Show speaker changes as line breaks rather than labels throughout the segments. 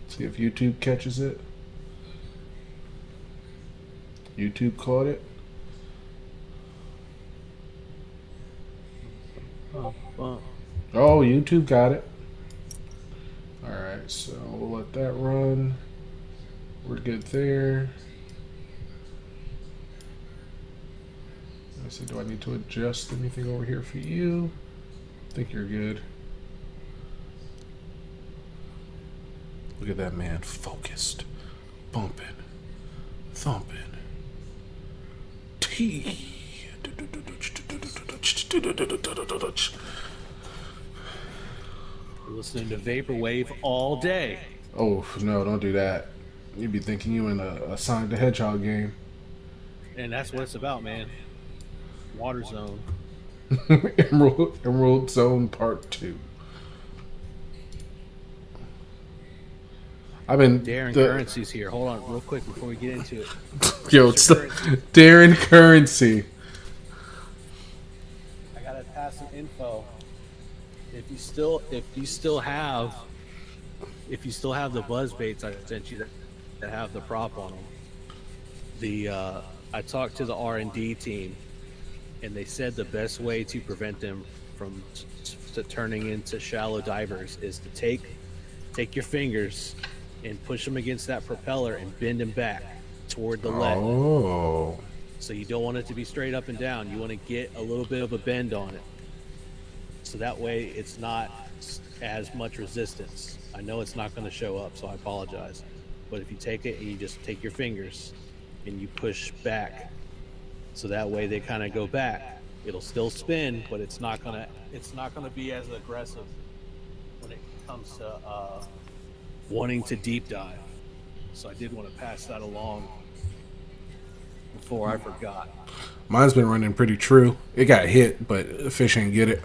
See if YouTube catches it. YouTube caught it.
Well,
Oh, YouTube got it. Alright, so we'll let that run. We're good there. Let's see, do I need to adjust anything over here for you? I think you're good. Look at that man, focused, bumping, thumping. T.
listening to Vaporwave all day.
Oh no! Don't do that. You'd be thinking you in a Sonic the Hedgehog game.
And that's what it's about, man. Water Zone.
Emerald Zone Part 2. I've been
Darren Currency's here. Hold on, real quick before we get into it.
Yo, it's Darren Currency.
I gotta pass some info. If you still have the buzz baits I sent you that have the prop on them, I talked to the R&D team, and they said the best way to prevent them from turning into shallow divers is to take your fingers and push them against that propeller and bend them back toward the lead.
Oh.
So you don't want it to be straight up and down. You want to get a little bit of a bend on it. So that way it's not as much resistance. I know it's not going to show up, so I apologize. But if you take it and you just take your fingers and you push back, so that way they kind of go back. It'll still spin, but it's not gonna be as aggressive when it comes to wanting to deep dive. So I did want to pass that along before I forgot.
Mine's been running pretty true. It got hit, but the fish ain't get it.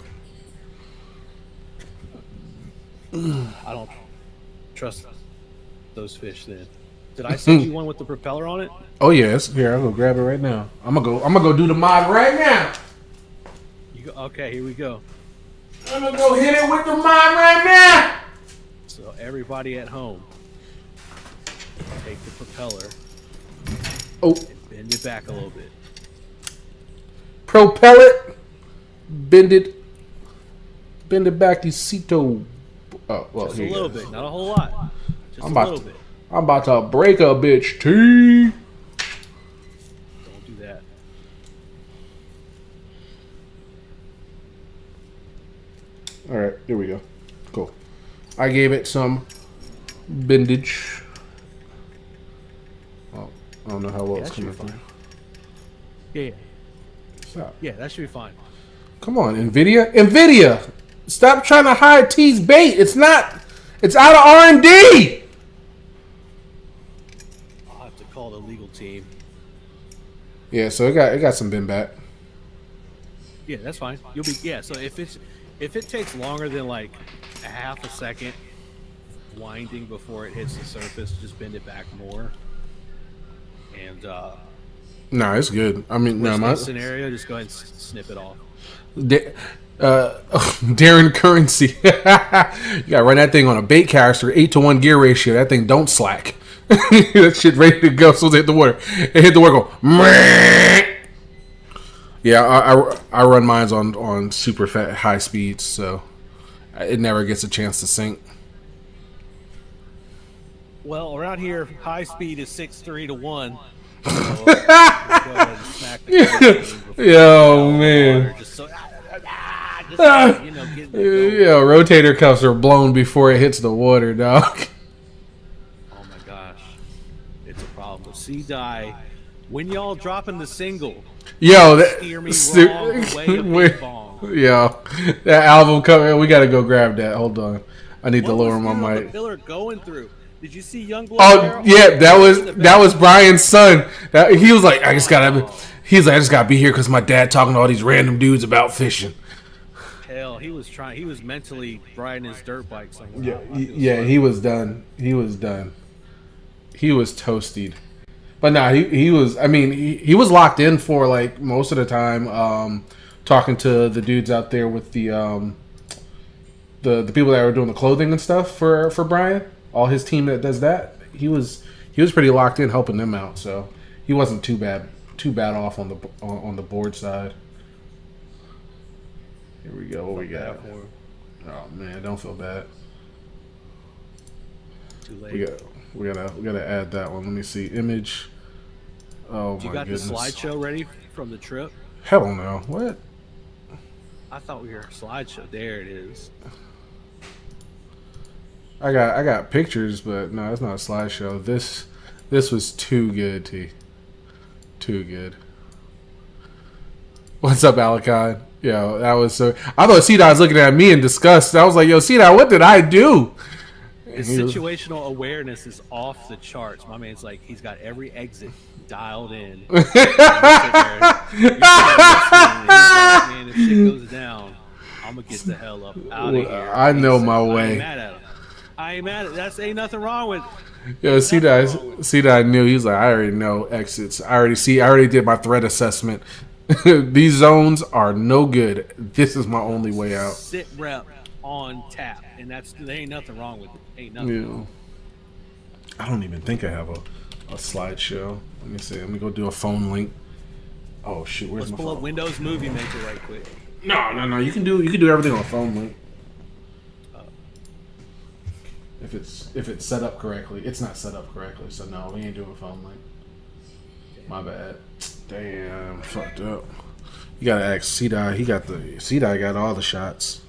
I don't trust those fish then. Did I send you one with the propeller on it?
Oh yes. Here, I'm gonna grab it right now. I'm gonna go do the mod right now.
Okay, here we go.
I'm gonna go hit it with the mod right now.
So everybody at home, take the propeller
Oh,
and bend it back a little bit.
propel it, bend it back, Cito. Oh, well,
Just
here
a
you
little
go.
bit, not a whole lot. Just
I'm
a little bit.
I'm about to break a bitch, T.
Don't do that.
All right, here we go. Cool. I gave it some bendage. Oh, I don't know how well it's
that should
coming
be
through.
Yeah,
Stop.
yeah, that should be fine.
Come on, NVIDIA. Stop trying to hide T's bait. It's not. It's out of R&D.
I'll have to call the legal team.
Yeah, so it got some bend back.
Yeah, that's fine. You'll be So if it takes longer than like a half a second winding before it hits the surface, just bend it back more. And
No, it's good. I mean, no, my
scenario, just go ahead and snip it off.
Darren Currency. You gotta run that thing on a bait caster, 8-to-1 gear ratio. That thing don't slack. That shit ready to go. So it hit the water. It hit the water. Go. Meh. Yeah, I run mines on super high speeds, so it never gets a chance to sink.
Well, around here, high speed is 6-3 to 1. So, go ahead and smack the
Yo, man.
just so,
Yeah, rotator cuffs are blown before it hits the water, dog.
Oh my gosh, it's a problem. Sea die. When y'all dropping the single,
Yo,
steer me wrong way of big bong.
Yo, that album cover. We gotta go grab that. Hold on, I need to
What
lower
was
my
the
mic.
pillar going through? Did you see Youngblood?
Oh yeah, that was Brian's son. He was like, I just gotta be here because my dad talking to all these random dudes about fishing.
Hell, he was mentally riding his dirt bike somewhere.
Yeah, he was done. He was toasted. But nah, he was. I mean, he was locked in for like most of the time. Talking to the dudes out there with the people that were doing the clothing and stuff for Brian. all his team that does that, he was pretty locked in helping them out. So he wasn't too bad off on the board side. Here we go. What we got? Oh man, don't feel bad.
Too late.
We gotta add that one. Let me see. Image. Oh
you
my
got
goodness.
the slideshow ready from the trip?
Hell no. What?
I thought we were a slideshow. There it is.
I got pictures, but no, it's not a slideshow. This was too good, T. Too good. What's up, Alakon? Yo, that was so. I thought C-Dot was looking at me in disgust. I was like, yo, C-Dot, what did I do?
His situational awareness is off the charts. My man's like, he's got every exit dialed in. You're sitting there, man, if shit goes down, I'm gonna get the hell up out of here.
I know my way.
I ain't mad at him. Ain't nothing wrong with.
Yo, C-Dot knew. He was like, I already know exits. I already did my threat assessment. These zones are no good. This is my only way out.
Sit rep on tap, and there ain't nothing wrong with it. Ain't nothing wrong.
I don't even think I have a slideshow. Let me see. Let me go do a phone link. Oh shoot, where's my phone?
Let's pull up Windows Movie Maker right quick.
No. You can do everything on a phone link. If it's set up correctly. It's not set up correctly, so no, we ain't doing a phone link. My bad. Damn, fucked up. You gotta ask C-Dot. C-Dot got all the shots.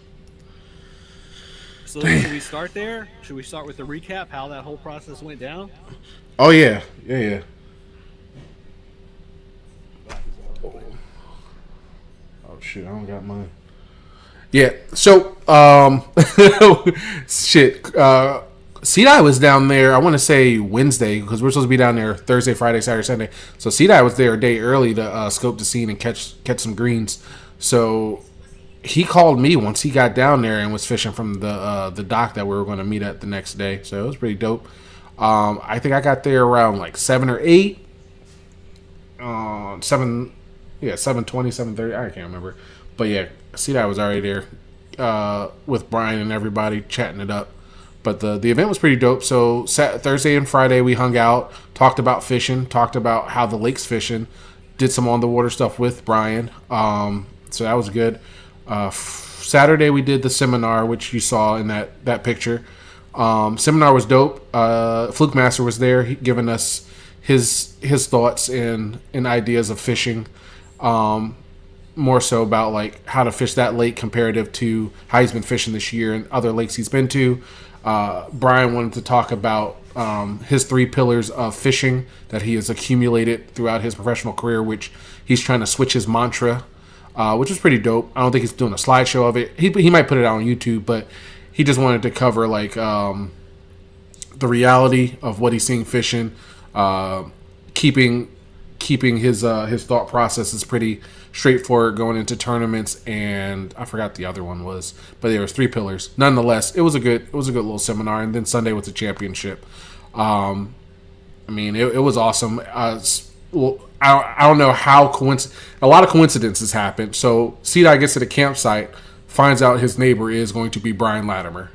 So should we start there? Should we start with the recap, how that whole process went down?
Oh yeah. Oh shit, I don't got mine. Yeah, so shit. C-Dot was down there, I want to say Wednesday, because we're supposed to be down there Thursday, Friday, Saturday, Sunday. So C-Dot was there a day early to scope the scene and catch some greens. So he called me once he got down there and was fishing from the dock that we were going to meet at the next day. So it was pretty dope. I think I got there around like 7 or 8. 7:20, 7:30. I can't remember. But yeah, C-Dot was already there with Brian and everybody chatting it up. But the event was pretty dope. So Thursday and Friday we hung out, talked about fishing, talked about how the lake's fishing, did some on the water stuff with Brian. So that was good. Saturday we did the seminar, which you saw in that picture. Seminar was dope. Fluke Master was there, giving us his thoughts and ideas of fishing. More so about like how to fish that lake comparative to how he's been fishing this year and other lakes he's been to. Brian wanted to talk about his 3 pillars of fishing that he has accumulated throughout his professional career, which he's trying to switch his mantra, which was pretty dope. I don't think he's doing a slideshow of it. He might put it out on YouTube, but he just wanted to cover like the reality of what he's seeing fishing, keeping his thought process is pretty straightforward going into tournaments, and I forgot the other one was, but there was 3 pillars. Nonetheless, it was a good little seminar, and then Sunday was the championship. I mean, it was awesome. I don't know how a lot of coincidences happened. So C-Dot gets to the campsite, finds out his neighbor is going to be Brian Latimer.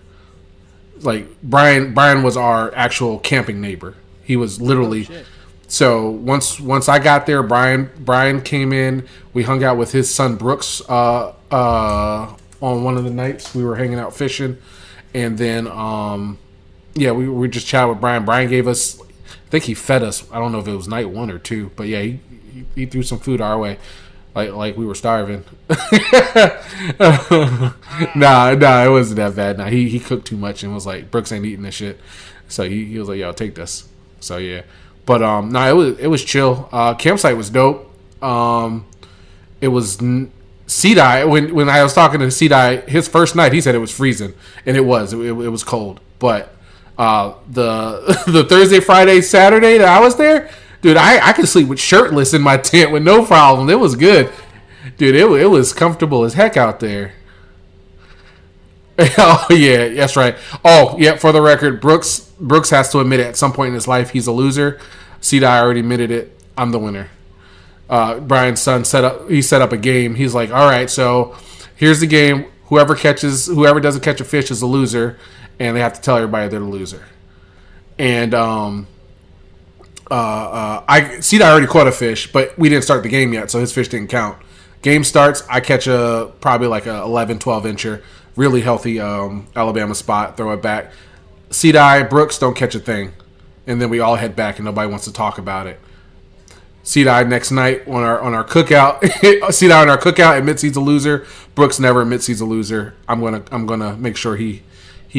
Like Brian was our actual camping neighbor. He was literally. Oh, so once I got there, Brian came in. We hung out with his son Brooks on one of the nights. We were hanging out fishing, and then we were just chatting with Brian. Brian gave us, I think he fed us. I don't know if it was night 1 or 2, but yeah, he threw some food our way, like we were starving. Nah, it wasn't that bad. Nah, he cooked too much and was like, Brooks ain't eating this shit. So he was like, yo, take this. So yeah. But it was chill. Campsite was dope. It was C-Dot. When I was talking to C-Dot, his first night, he said it was freezing, and it was. It was cold. But the Thursday, Friday, Saturday that I was there, dude, I could sleep with shirtless in my tent with no problem. It was good, dude. It was comfortable as heck out there. Oh yeah, that's right. Oh yeah, for the record, Brooks has to admit it at some point in his life he's a loser. C-Dot already admitted it. I'm the winner. Brian's son set up a game. He's like, all right, so here's the game. Whoever doesn't catch a fish is a loser, and they have to tell everybody they're the loser. and I already caught a fish, but we didn't start the game yet, so his fish didn't count. Game starts, I catch probably like a 11, 12 incher, really healthy Alabama spot, throw it back. C-Dye, Brooks don't catch a thing, and then we all head back, and nobody wants to talk about it. C-Dye next night on our cookout. C-Dye on our cookout admits he's a loser. Brooks never admits he's a loser. I'm gonna make sure he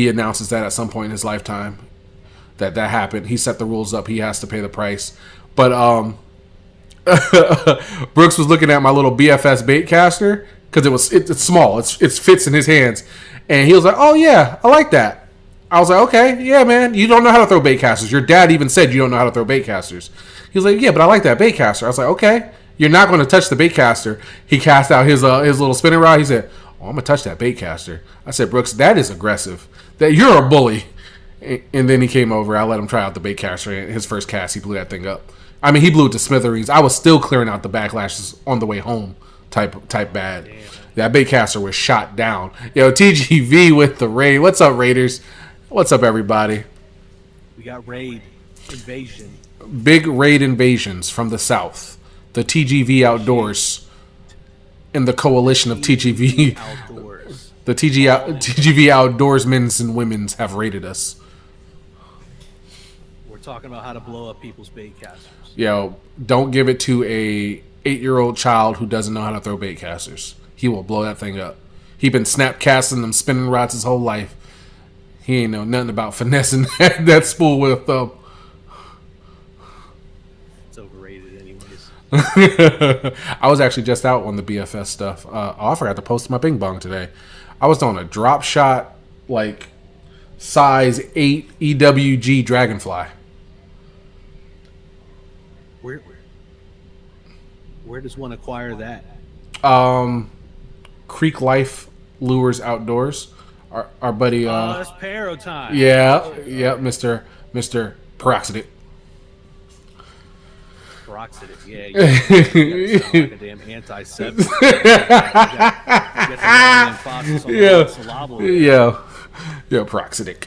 announces that at some point in his lifetime. That happened. He set the rules up. He has to pay the price. But Brooks was looking at my little BFS bait caster because it's small. It fits in his hands, and he was like, "Oh yeah, I like that." I was like, "Okay, yeah, man. You don't know how to throw bait casters. Your dad even said you don't know how to throw bait casters." He was like, "Yeah, but I like that bait caster." I was like, "Okay, you're not going to touch the bait caster." He cast out his little spinning rod. He said, "Oh, I'm gonna touch that bait caster." I said, "Brooks, that is aggressive. That you're a bully." And then he came over. I let him try out the bait caster. His first cast, he blew that thing up. I mean, he blew it to smithereens. I was still clearing out the backlashes on the way home, type bad. Damn. That bait caster was shot down. Yo, TGV with the raid. What's up, Raiders? What's up, everybody?
We got raid invasion.
Big raid invasions from the south. The TGV Outdoors and the coalition of TGV Outdoors. The TGV Outdoorsmen's and women's have raided us.
We're talking about how to blow up people's bait casters.
Yo, don't give it to a 8-year-old child who doesn't know how to throw bait casters. He will blow that thing up. He been snap casting them spinning rods his whole life. He ain't know nothing about finessing that spool with a thumb.
It's overrated anyways.
I was actually just out on the BFS stuff. I forgot to post my Bing Bong today. I was on a drop shot, like, size 8 EWG Dragonfly.
Where does one acquire that?
Creek Life Lures Outdoors. Our buddy.
It's Paro time.
Yeah, Mr. Peroxidate.
Peroxidate, yeah. You sound like a damn antiseptic.
Yeah, Peroxidate.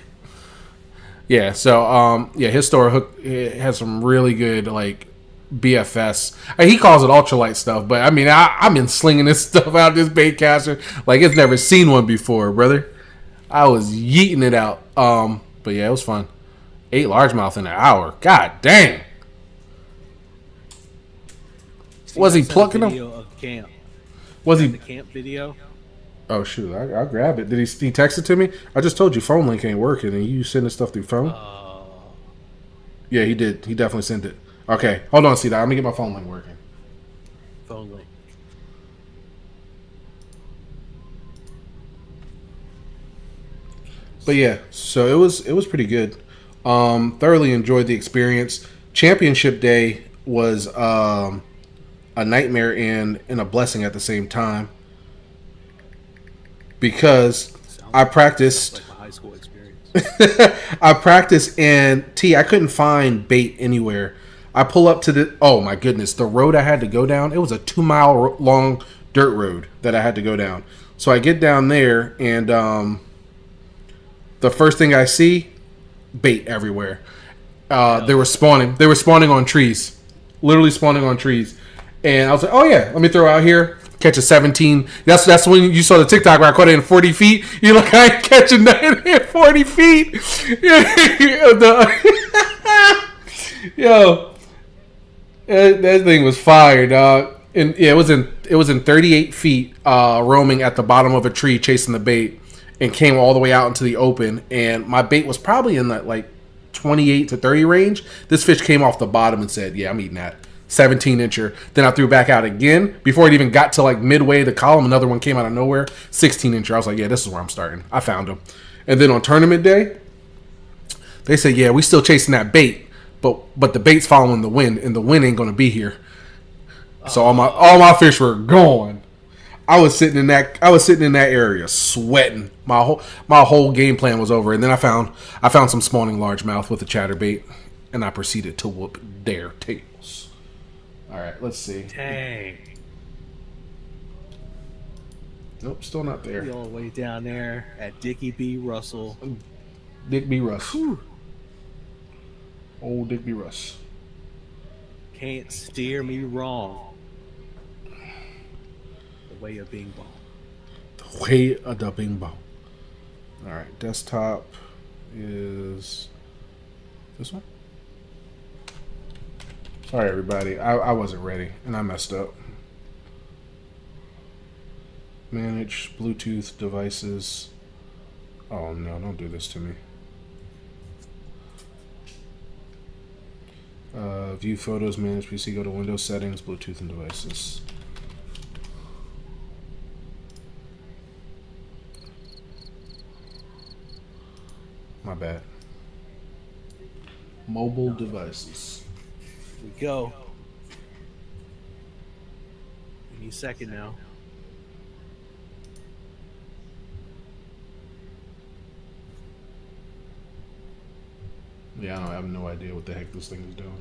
Yeah, so his store has some really good like BFS. He calls it ultralight stuff, but I mean, I've been slinging this stuff out, this bait caster, like it's never seen one before, brother. I was yeeting it out. But yeah, it was fun. 8 largemouth in an hour. God dang. Was he plucking them?
Of camp.
Was he
the camp video?
Oh shoot, I'll grab it. Did he text it to me? I just told you phone link ain't working, and you sending stuff through phone. Yeah, he did. He definitely sent it. Okay, hold on, see that. Let me get my phone link working.
Phone link.
But yeah, so it was pretty good. Thoroughly enjoyed the experience. Championship day was a nightmare and a blessing at the same time, because I practiced.
Like my high school experience.
I practiced, and I couldn't find bait anywhere. I pull up to oh my goodness, the road I had to go down, it was a 2-mile long dirt road that I had to go down. So I get down there, and the first thing I see, bait everywhere. They were spawning on trees, literally spawning on trees. And I was like, oh yeah, let me throw out here, catch a 17. That's when you saw the TikTok where I caught it in 40 feet. You're like, I ain't catching that in 40 feet. Yo, that thing was fire, dog. And yeah, it was in 38 feet, roaming at the bottom of a tree, chasing the bait, and came all the way out into the open. And my bait was probably in that like 28 to 30 range. This fish came off the bottom and said, yeah, I'm eating that. 17 incher. Then I threw back out again. Before it even got to like midway of the column, another one came out of nowhere. 16 incher. I was like, yeah, this is where I'm starting. I found him. And then on tournament day, they said, yeah, we still chasing that bait, but the bait's following the wind, and the wind ain't gonna be here. So all my fish were gone. I was sitting in that area sweating. My whole game plan was over. And then I found some spawning largemouth with a chatterbait, and I proceeded to whoop their tails. All right, let's see.
Dang.
Nope, still not there.
All the way down there at Dickie B. Russell.
Dick B. Russ. Whew. Old Digby Russ.
Can't steer me wrong. The way of being bong.
The way of the bing bong. Alright, desktop is this one? Sorry, everybody. I wasn't ready, and I messed up. Manage Bluetooth devices. Oh, no, don't do this to me. View photos, manage PC, go to Windows settings, Bluetooth and devices. My bad. Mobile devices.
Here we go. Give me a second now.
Yeah, I have no idea what the heck this thing is doing.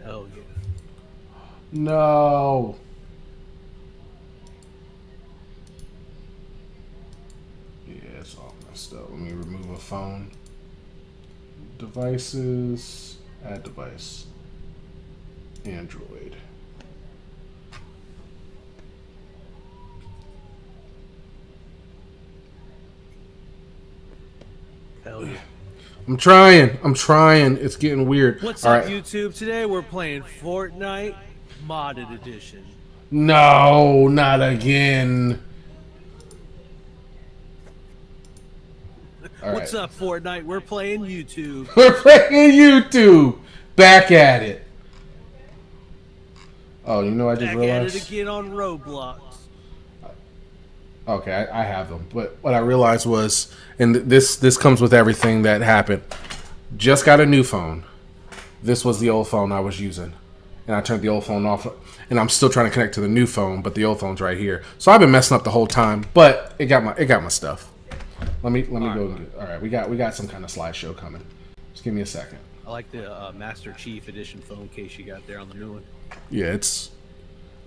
Hell yeah.
No. Yeah, it's all messed up. Let me remove a phone. Devices. Add device. Android.
Hell yeah.
I'm trying. It's getting weird.
What's
All
up,
right.
YouTube? Today we're playing Fortnite Modded Edition.
No, not again. All
What's
right.
up, Fortnite? We're playing YouTube.
We're playing YouTube. Back at it. Oh, you know I just
Back
realized.
at it again on Roblox.
Okay, I have them, but what I realized was, and this comes with everything that happened. Just got a new phone. This was the old phone I was using, and I turned the old phone off, and I'm still trying to connect to the new phone, but the old phone's right here. So I've been messing up the whole time, but it got my stuff. Let me go. And do, all right, we got some kind of slideshow coming. Just give me a second.
I like the Master Chief Edition phone case you got there on the new one.
Yeah, it's.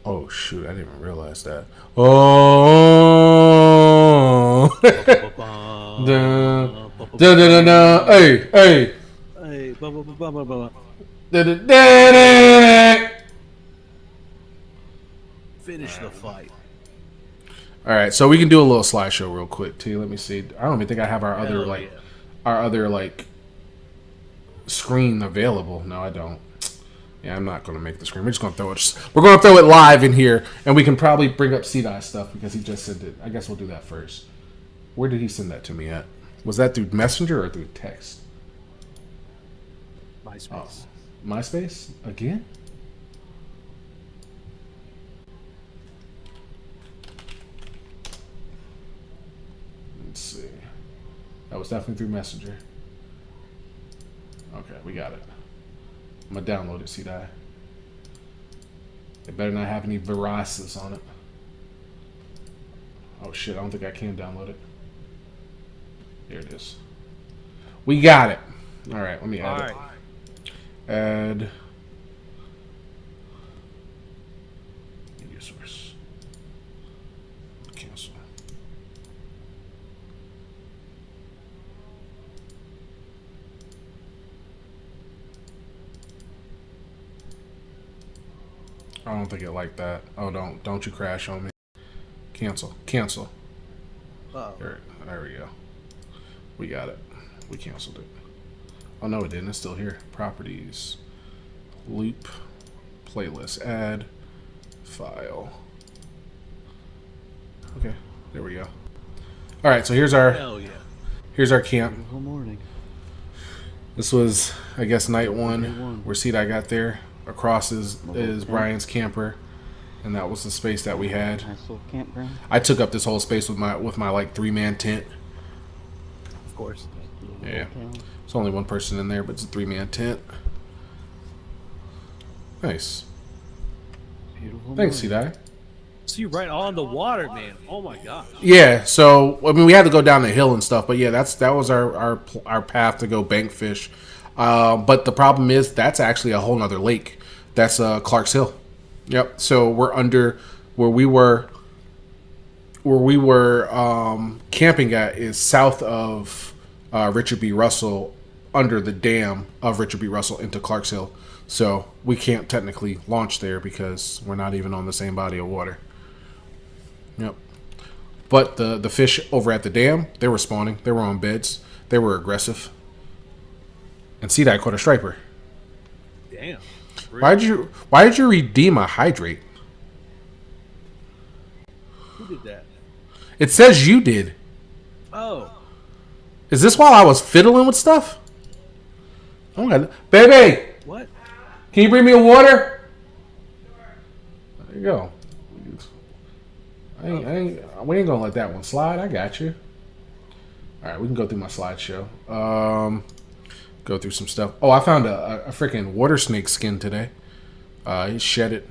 Oh shoot! I didn't even realize that. Oh. Da. Hey.
Hey,
Da.
Finish the fight.
All right, so we can do a little slideshow real quick too. Let me see. I don't even think I have our other screen available. No, I don't. Yeah, I'm not going to make the screen. We're just going to throw it. We're going to throw it live in here, and we can probably bring up C-Dye stuff because he just sent it. I guess we'll do that first. Where did he send that to me at? Was that through Messenger or through text?
MySpace.
Oh, MySpace again? Let's see. That was definitely through Messenger. Okay, we got it. I'm gonna download it, C-Dye. It better not have any viruses on it. Oh shit, I don't think I can download it. There it is. We got it. Alright, let me add it. Add media source. Cancel. I don't think it like that. Oh, don't you crash on me. Cancel.
Oh.
There we go. We got it. We canceled it. Oh no, it didn't. It's still here. Properties. Loop. Playlist. Add. File. Okay. There we go. All right. So here's our camp.
Beautiful morning.
This was, I guess, night one. Where C-Dye got there. Across is Brian's camper, and that was the space that we had.
Nice little campground.
I took up this whole space with my like 3-man tent.
Of course.
Yeah. It's only one person in there, but it's a 3-man tent. Nice.
Beautiful.
Thanks, C-Dye.
So you're right on the water, man. Oh my gosh.
Yeah, so I mean, we had to go down the hill and stuff, but yeah, that was our path to go bank fish. But the problem is that's actually a whole nother lake. That's Clark's Hill. Yep. So we're under where we were camping at is south of Richard B. Russell, under the dam of Richard B. Russell into Clark's Hill. So we can't technically launch there because we're not even on the same body of water. Yep. But the fish over at the dam, they were spawning. They were on beds. They were aggressive. And see that caught a striper.
Damn.
Really? Why did you redeem a hydrate?
Who did that?
It says you did.
Oh.
Is this while I was fiddling with stuff? Oh my God. Baby!
What?
Can you bring me a water? There you go. We ain't gonna let that one slide. I got you. All right, we can go through my slideshow. Go through some stuff. Oh, I found a freaking water snake skin today. He shed it.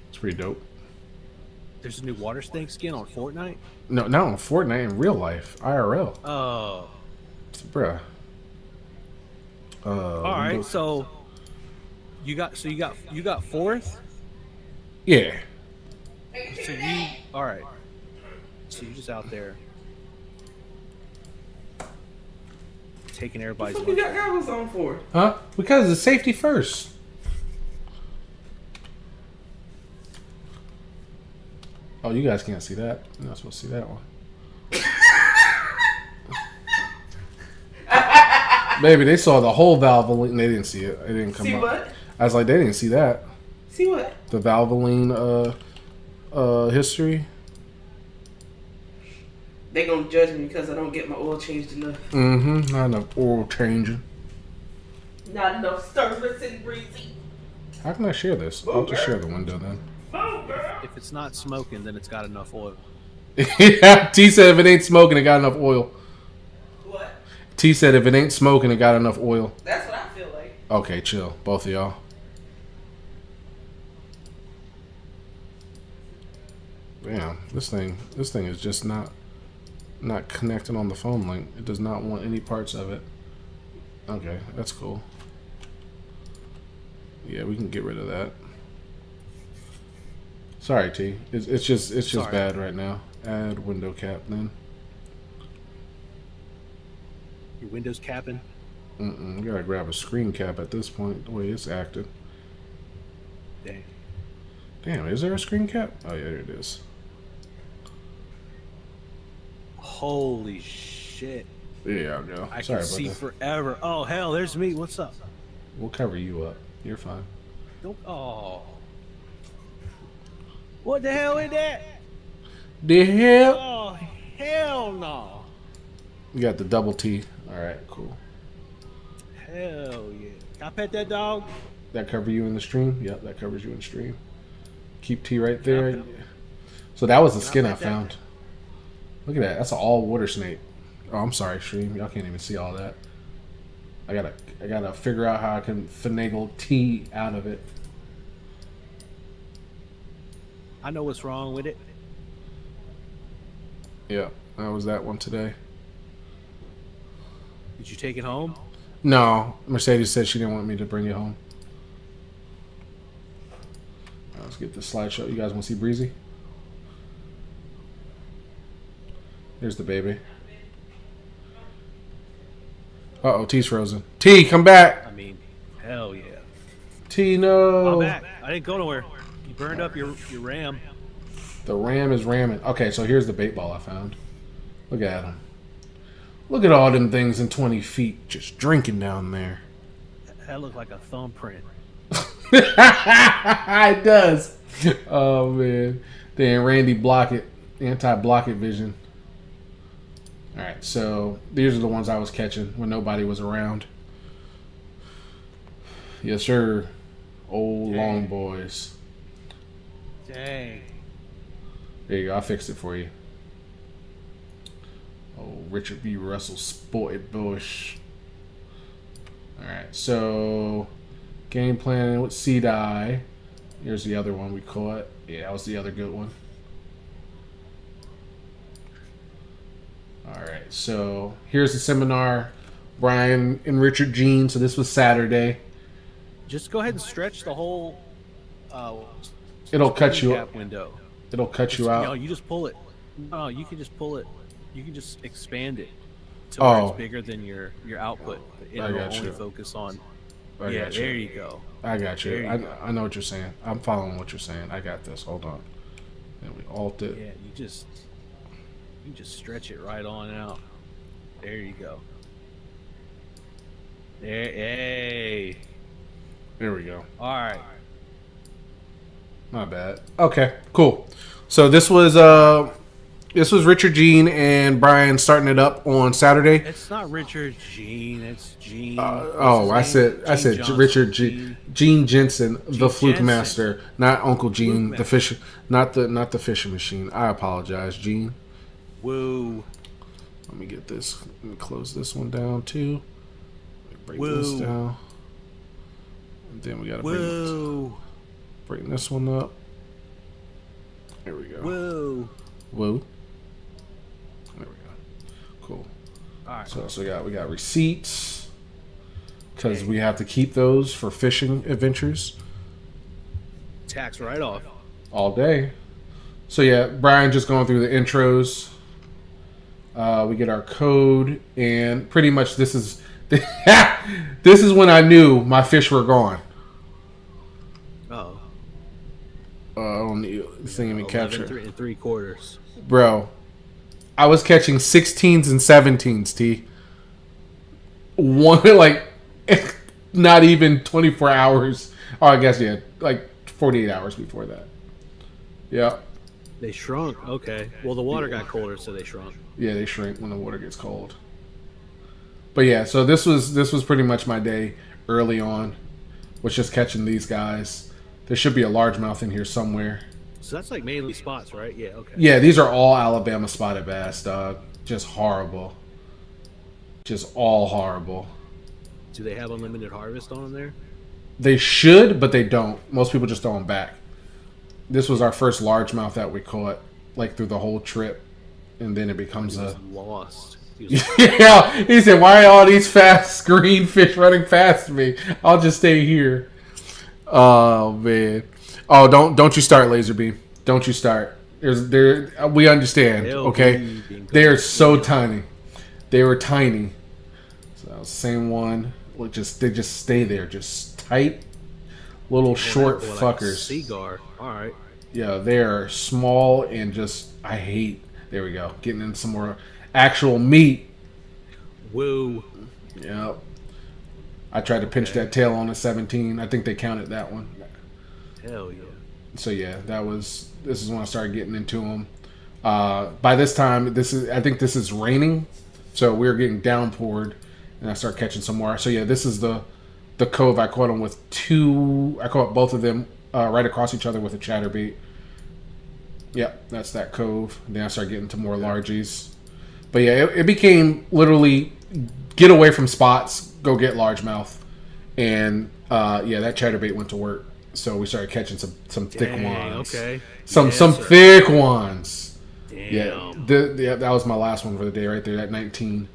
It's pretty dope.
There's a new water snake skin on Fortnite?
No, not on Fortnite, in real life. IRL.
Oh.
Bruh.
Alright, so you got fourth?
Yeah.
So you alright. So you're just out there taking everybody's
What you got goggles on for?
Huh? Because it's safety first. Oh, you guys can't see that. You're not supposed to see that one. Baby, they saw the whole Valvoline. They didn't see it. It didn't come
See
up.
what?
I was like, they didn't see that.
See what?
The Valvoline history.
They gonna judge me because I don't get my oil changed enough.
Mm-hmm. Not enough oil changing.
Not enough service and breezy.
How can I share this? I'll just share the window then.
If it's not smoking, then it's got enough oil.
Yeah, T said if it ain't smoking, it got enough oil.
What?
T said if it ain't smoking, it got enough oil.
That's what I feel like.
Okay, chill. Both of y'all. Damn, this thing is just not connecting on the phone link. It does not want any parts of it. Okay, that's cool. Yeah, we can get rid of that. Sorry, T. It's just
Sorry.
bad right now. Add window cap then.
Your windows capping?
We gotta grab a screen cap at this point, the way it's acting.
Dang.
Damn, is there a screen cap? Oh yeah, there it is.
Holy shit.
There y'all go.
I
Sorry
can
about
see
that.
forever. Oh hell, there's me. What's up?
We'll cover you up. You're fine.
Don't oh. What the hell is that?
The hell?
Oh hell no.
You got the double T. Alright, cool.
Hell yeah. Can I pet that dog?
That cover you in the stream? Yep, that covers you in the stream. Keep T right there. So that was the skin I found. Look at that. That's an all water snake. Oh, I'm sorry, stream. Y'all can't even see all that. I gotta figure out how I can finagle T out of it.
I know what's wrong with it.
Yeah, that was that one today.
Did you take it home?
No, Mercedes said she didn't want me to bring it home. All right, let's get the slideshow. You guys want to see Breezy? Here's the baby. Uh-oh, T's frozen. T, come back!
I mean, hell yeah.
T, no!
I'm back. I didn't go nowhere. You burned up your RAM.
The ram is ramming. Okay, so here's the bait ball I found. Look at him. Look at all them things in 20 feet just drinking down there.
That looked like a thumbprint.
It does. Oh, man. Then Randy block it. Anti-block it vision. Alright, so these are the ones I was catching when nobody was around. Yes, sir. Old
Dang.
long boys.
Dang.
There you go. I fixed it for you. Oh, Richard B. Russell Sported Bush. Alright, so game plan with Sea Dye. Here's the other one we caught. Yeah, that was the other good one. All right, so here's the seminar. Brian and Richard Jean. So this was Saturday.
Just go ahead and stretch the whole.
It'll cut you
cap window.
It'll cut
Just,
you out.
No, you just pull it. No, you can just pull it. You can just expand it to where it's bigger than your output. It'll only focus on. Yeah, there you go.
I got you. I know what you're saying. I'm following what you're saying. I got this. Hold on. And we alt it.
Yeah, you just stretch it right on out. There you go. There, hey.
There we go.
All right.
Not bad. Okay, cool. So this was Richard Jean and Brian starting it up on Saturday.
It's not Richard Jean. It's Jean.
I said Richard Gene Jensen, the Fluke Master, not Uncle Gene, the fish, not the fishing machine. I apologize, Gene.
Woo.
Let me get this. Let me close this one down too. Break this down. And then we gotta bring this one up. There we go. Woo. There we go. Cool.
All right.
So we got receipts because we have to keep those for fishing adventures.
Tax right off.
All day. So yeah, Brian just going through the intros. We get our code, and pretty much this is this is when I knew my fish were gone.
Oh.
I don't need this thing even capture.
3 3/4.
Bro, I was catching 16s and 17s, T. One, like, not even 24 hours. Oh, I guess, yeah, like 48 hours before that. Yeah.
They shrunk. Okay. Well, the water got colder, so they shrunk.
Yeah, they shrink when the water gets cold. But yeah, so this was pretty much my day early on. Was just catching these guys. There should be a largemouth in here somewhere.
So that's like mainly spots, right? Yeah, okay.
Yeah, these are all Alabama spotted bass, dog. Just horrible. Just all horrible.
Do they have unlimited harvest on them there?
They should, but they don't. Most people just throw them back. This was our first largemouth that we caught, like through the whole trip, and then it becomes
lost.
Yeah, he said, "Why are all these fast green fish running past me? I'll just stay here." Oh man! Oh, don't you start, Laserbeam. Don't you start. We understand, okay? They are so tiny. They were tiny. So that was the same one. They just stay there, just tight, little short fuckers.
Seaguar. All right.
Yeah, they are small and just I hate. There we go. Getting in some more actual meat.
Woo.
Yeah. I tried to pinch that tail on a 17. I think they counted that one.
Hell yeah.
So yeah, this is when I started getting into them. By this time, I think this is raining, so we're getting downpoured, and I start catching some more. So yeah, this is the cove I caught them with two. I caught both of them right across each other with a chatterbait. Yep, that's that cove. And then I started getting to more largies. But yeah, it became literally get away from spots, go get largemouth, and yeah, that chatterbait went to work. So we started catching some thick ones.
Okay.
Some thick ones.
Damn.
Yeah, that was my last one for the day right there, that 19.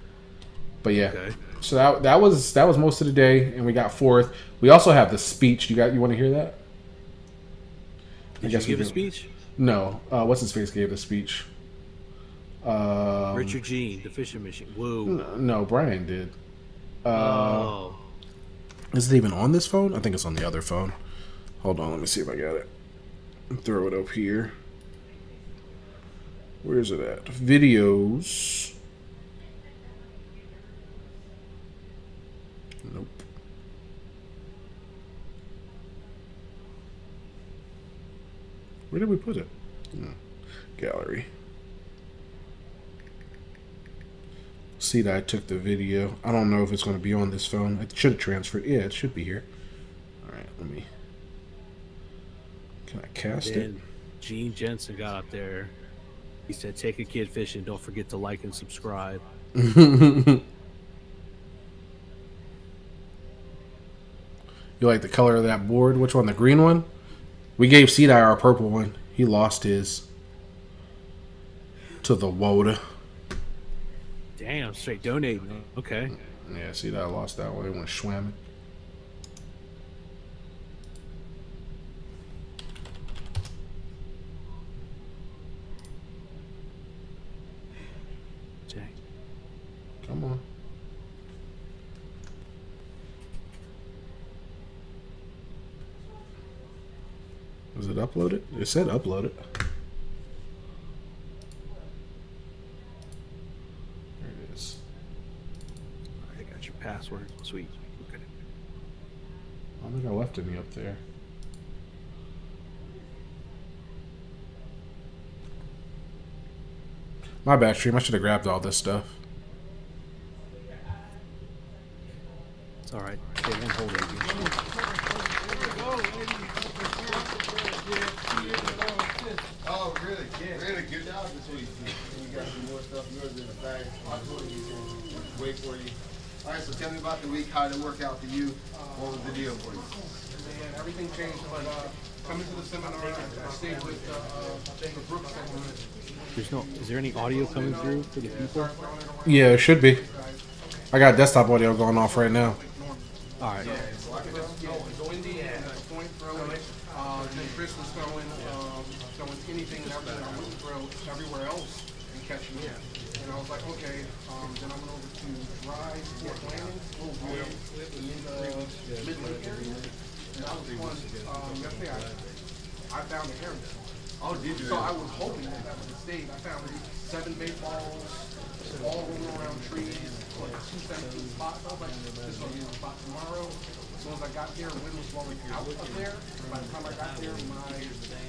But yeah, so that was most of the day, and we got fourth. We also have the speech. You want to hear that?
Did you give a speech?
No. What's his face gave the speech?
Richard Jean, the fishing machine. Woo.
No, Brian did.
Oh.
Is it even on this phone? I think it's on the other phone. Hold on, let me see if I got it. Throw it up here. Where is it at? Videos. Nope. Where did we put it? Gallery. See that I took the video. I don't know if it's going to be on this phone. It should have transferred. Yeah, it should be here. All right, let me. Can I cast it?
Gene Jensen got up there. He said, "Take a kid fishing. Don't forget to like and subscribe."
You like the color of that board? Which one? The green one? We gave C-Dye our purple one. He lost his to the Woda.
Damn, straight donating. Okay.
Yeah, C-Dye lost that one. He went swimming.
Dang.
Come on. Was it uploaded? It said uploaded. There it is.
I got your password. Sweet. Okay.
I don't think I left any up there. My bad, stream. I should have grabbed all this stuff.
It's all right. They won't hold it.
Oh, really? Yeah. Really good job this week. You got some more stuff yours in the bag. I told you to wait for you. All right, so tell me about the week. How did it work out for you? What was the deal for you?
Man, everything changed, but coming to the seminar, I stayed with the Brooks seminar.
Is there any audio coming through for the people?
Yeah, it should be. I got desktop audio going off right now.
All right.
So I could just go in the point, throw it. Then Chris was throwing anything and everything I wouldn't throw everywhere else and catch me. And I was like, okay. Then I went over to Dry Fort Landing, in the Midland area. And that was fun. Yesterday I found a herring.
Oh, did you?
So I was hoping that that was a stage. I found 7 bait balls, all rolling around trees, like 217 spots. I was like, this will be a spot tomorrow. As soon as I got there, wind was blowing out up there. By the time I got there,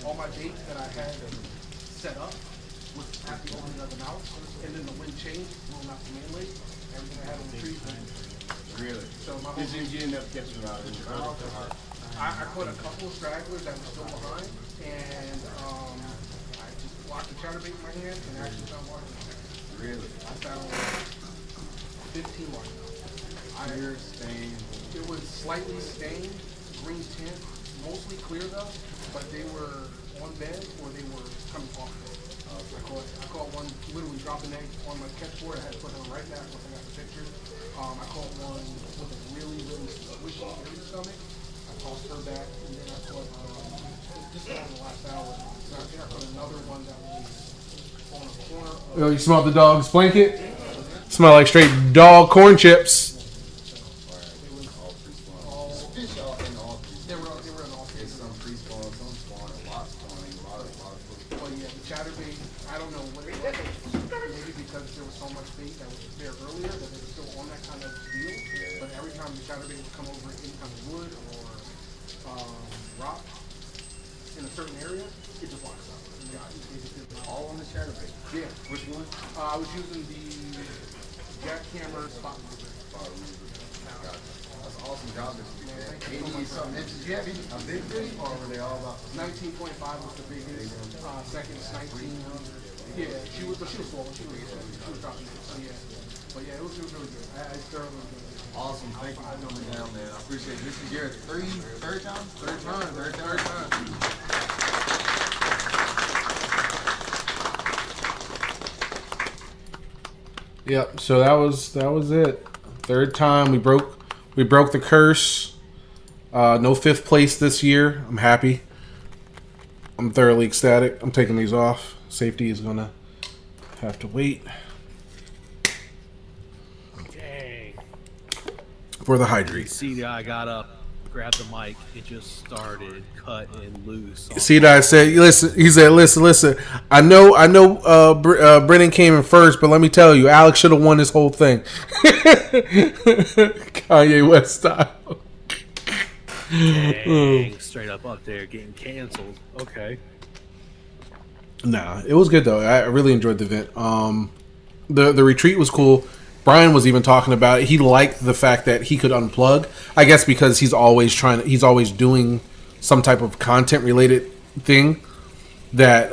all my bait that I had set up was at the opening of the mouth. And then the wind changed, blowing out the main lake. Everything I had on the trees.
Really?
So my
Did you end up catching a lot of
I caught a couple of stragglers that were still behind, and I just blocked the chatterbait in my hand and actually found largemouth.
Really?
I found 15 largemouth.
Clear, stained.
It was slightly stained, green tint, mostly clear though, but they were on bed or they were coming off bed. I caught one literally dropping eggs on my catch board. I had to put her right back once I got the picture. I caught one with a really squishy stomach. I tossed her back, and then I caught, just in the last hour, so I think I caught another one that was on a corner of...
Yo, you smell the dog's blanket? Smell like straight dog corn chips.
Fish all in all three.
They were in all three.
Some pre-spawn, some spawn, a lot spawning, a lot of
But yeah, the chatterbait, I don't know what it was. Maybe because there was so much bait that was there earlier that they were still on that kind of deal. But every time the chatterbait would come over any kind of wood or rock in a certain area, it just locks up. And it just did not.
all on the chatterbait.
Yeah.
Which one?
I was using the jackhammer spot mover.
That's awesome job this week. Any something inches? Did you have a big fish, or were they all about
19.5 was the biggest. Second is 19. Yeah, she was swollen. She was dropping it. So yeah. But yeah, it was really good. I thoroughly enjoyed it.
awesome? Thank you for coming down, man. I appreciate it. This is your third time?
Third time.
Yep. So that was it. Third time we broke the curse. No 5th place this year. I'm happy. I'm thoroughly ecstatic. I'm taking these off. Safety is gonna have to wait
Dang.
for the hydrate.
See, I got up, grabbed the mic, it just started cutting loose.
See that I said, listen. He said, listen. I know. Brennan came in first, but let me tell you, Alex should have won this whole thing. Kanye West style.
Dang, straight up there, getting canceled. Okay.
Nah, it was good though. I really enjoyed the event. The retreat was cool. Brian was even talking about it. He liked the fact that he could unplug. I guess because he's always doing some type of content related thing that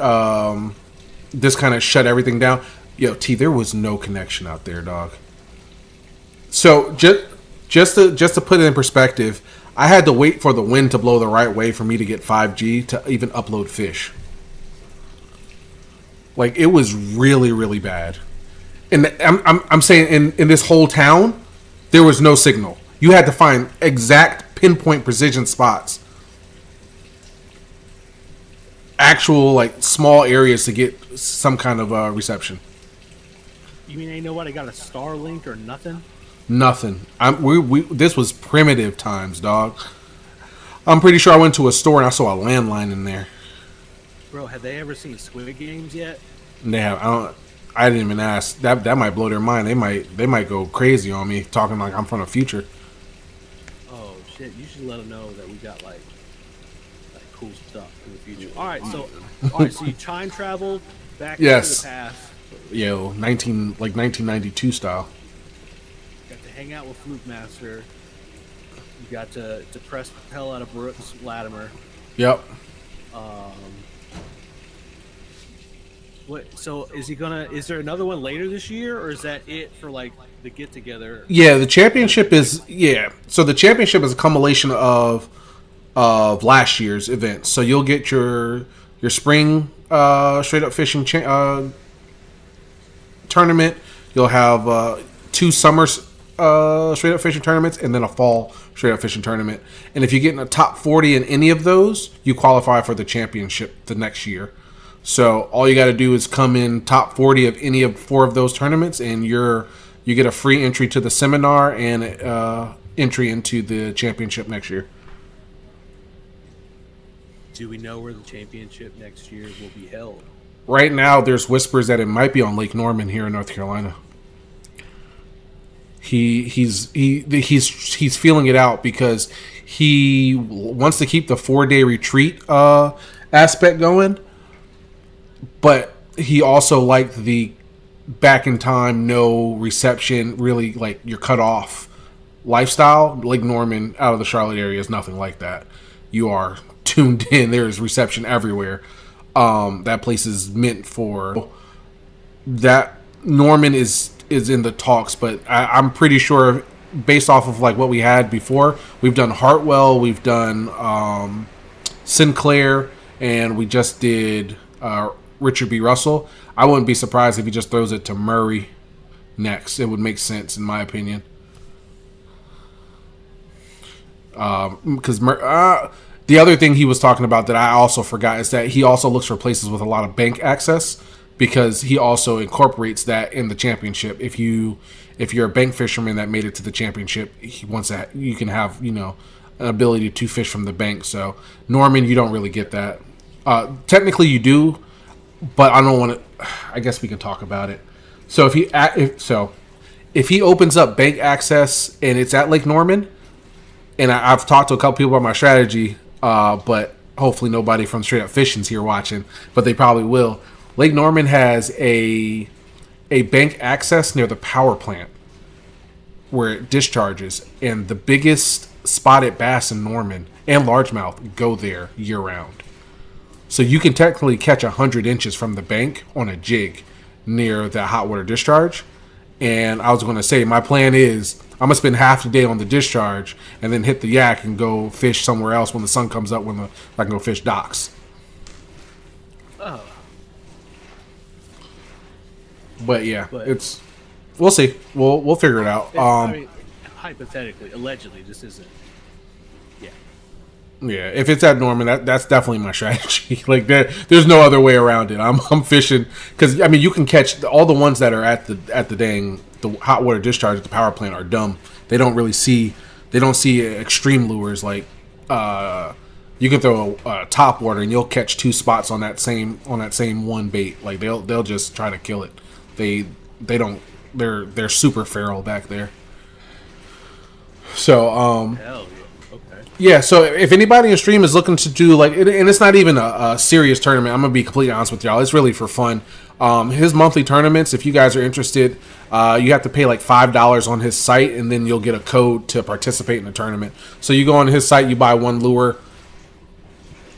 this kind of shut everything down. Yo, T, there was no connection out there, dog. So just to put it in perspective, I had to wait for the wind to blow the right way for me to get 5G to even upload fish. Like, it was really, really bad. And I'm saying in this whole town, there was no signal. You had to find exact pinpoint precision spots. Actual, like, small areas to get some kind of reception.
You mean ain't nobody got a Starlink or nothing?
Nothing. This was primitive times, dog. I'm pretty sure I went to a store and I saw a landline in there.
Bro, have they ever seen Squid Games yet?
And they have. I didn't even ask. That might blow their mind. They might go crazy on me talking like I'm from the future.
Oh shit! You should let them know that we got like cool stuff in the future. All right, so you time traveled back into the past.
Yo, 1992 style.
Got to hang out with Fluke Master. You got to press the hell out of Brooks Latimer.
Yep.
What? So is there another one later this year, or is that it for like the get together?
Yeah, the championship is So the championship is a culmination of last year's events. So you'll get your spring straight up fishing tournament. You'll have 2 summer straight up fishing tournaments, and then a fall straight up fishing tournament. And if you get in the top 40 in any of those, you qualify for the championship the next year. So all you got to do is come in top 40 of any of 4 of those tournaments, and you get a free entry to the seminar and entry into the championship next year.
Do we know where the championship next year will be held?
Right now, there's whispers that it might be on Lake Norman here in North Carolina. He's feeling it out because he wants to keep the 4-day retreat aspect going. But he also liked the back in time, no reception, really like you're cut off lifestyle. Lake Norman out of the Charlotte area is nothing like that. You are tuned in. There is reception everywhere. That place is meant for that. Norman is in the talks, but I'm pretty sure based off of like what we had before, we've done Hartwell, we've done Sinclair, and we just did Richard B. Russell. I wouldn't be surprised if he just throws it to Murray next. It would make sense, in my opinion. Because the other thing he was talking about that I also forgot is that he also looks for places with a lot of bank access, because he also incorporates that in the championship. If you're a bank fisherman that made it to the championship, he wants that you can have an ability to fish from the bank. So Norman, you don't really get that. Technically, you do. But I don't want to. I guess we can talk about it. So if he opens up bank access and it's at Lake Norman, and I've talked to a couple people about my strategy, but hopefully nobody from Straight Up Fishing's here watching, but they probably will. Lake Norman has a bank access near the power plant where it discharges, and the biggest spotted bass in Norman and largemouth go there year round. So you can technically catch 100 inches from the bank on a jig near the hot water discharge. And I was going to say, my plan is I'm going to spend half the day on the discharge and then hit the yak and go fish somewhere else when the sun comes up, I can go fish docks.
Oh.
But yeah, we'll see. We'll figure it out.
I mean, hypothetically, allegedly, this isn't.
Yeah, if it's at Norman, that's definitely my strategy. Like there's no other way around it. I'm fishing because I mean you can catch all the ones that are at the hot water discharge at the power plant are dumb. They don't see extreme lures like you can throw a top water and you'll catch 2 spots on that same one bait. Like they'll just try to kill it. They're super feral back there. So
Hell yeah. Okay.
Yeah, so if anybody in stream is looking to do like, and it's not even a serious tournament, I'm gonna be completely honest with y'all. It's really for fun. His monthly tournaments, if you guys are interested, you have to pay like $5 on his site, and then you'll get a code to participate in the tournament. So you go on his site, you buy 1 lure.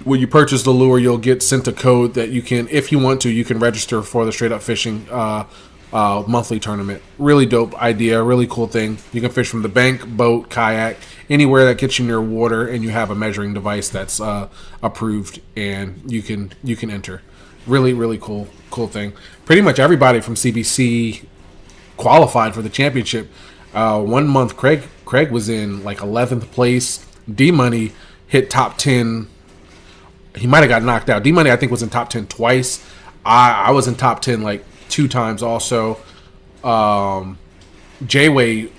When you purchase the lure, you'll get sent a code that you can, if you want to, you can register for the Straight Up Fishing monthly tournament. Really dope idea, really cool thing. You can fish from the bank, boat, kayak, anywhere that gets you near water, and you have a measuring device that's approved, and you can enter. Really cool thing. Pretty much everybody from CBC qualified for the championship. 1 month, Craig was in like 11th place. D Money hit top 10. He might have got knocked out. D Money, I think, was in top 10 twice. I was in top 10 like 2 times also. J-Way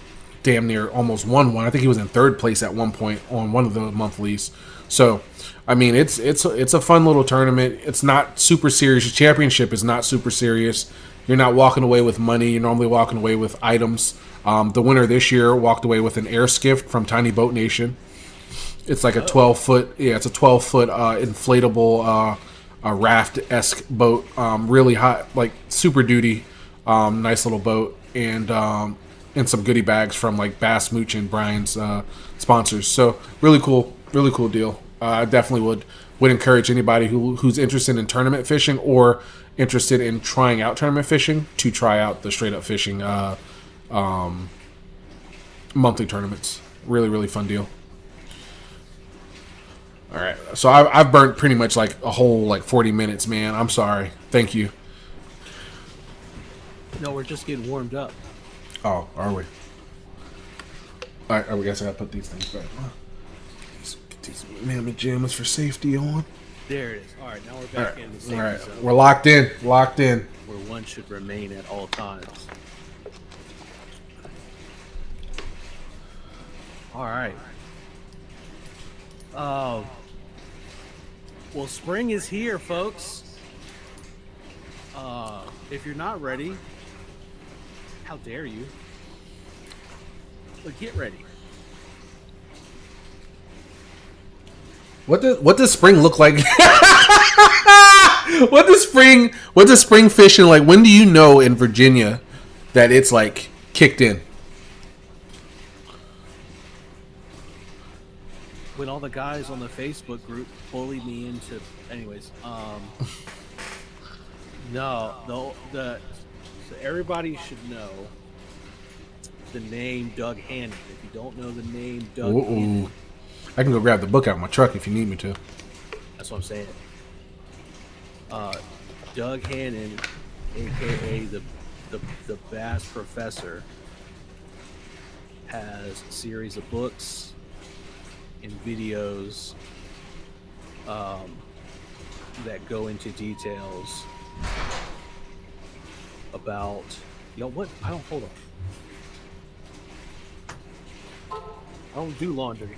damn near almost won one. I think he was in 3rd place at one point on one of the monthlies. So, I mean, it's a fun little tournament. It's not super serious. The championship is not super serious. You're not walking away with money. You're normally walking away with items. The winner this year walked away with an air skiff from Tiny Boat Nation. It's like a 12-foot, it's a 12-foot inflatable raft-esque boat. Really hot, like super duty, nice little boat, and some goodie bags from like Bass Mooch and Brian's sponsors. So really cool deal. I definitely would encourage anybody who's interested in tournament fishing or interested in trying out tournament fishing to try out the straight up fishing monthly tournaments. Really fun deal. All right, so I've burnt pretty much like a whole like 40 minutes, man. I'm sorry. Thank you.
No, we're just getting warmed up.
Oh, are we? All right, I guess I gotta put these things back. Get these mammoth jammers for safety on.
There it is. All right, now we're back in the safety
All right,
zone.
we're locked in.
Where one should remain at all times. All right. Well, spring is here, folks. If you're not ready, how dare you? But get ready.
What does spring look like? What does spring fishing like? When do you know in Virginia that it's like kicked in?
When all the guys on the Facebook group bully me into, anyways. No, so everybody should know the name Doug Hannon. If you don't know the name Doug Hannon,
I can go grab the book out of my truck if you need me to.
that's what I'm saying. Doug Hannon, aka the Bass Professor, has a series of books and videos that go into details about what I don't hold on. I don't do laundry.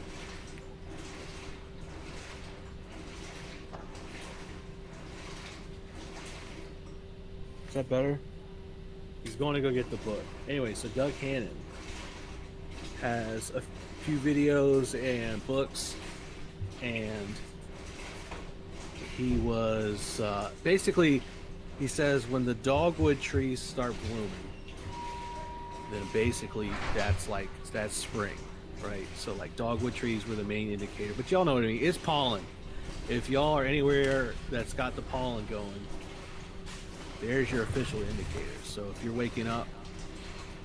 Is that better? He's going to go get the book. Anyway, so Doug Hannon has a few videos and books, and he was basically, he says when the dogwood trees start blooming, then basically that's spring, right? So like dogwood trees were the main indicator, but y'all know what I mean. It's pollen. If y'all are anywhere that's got the pollen going, there's your official indicator. So if you're waking up,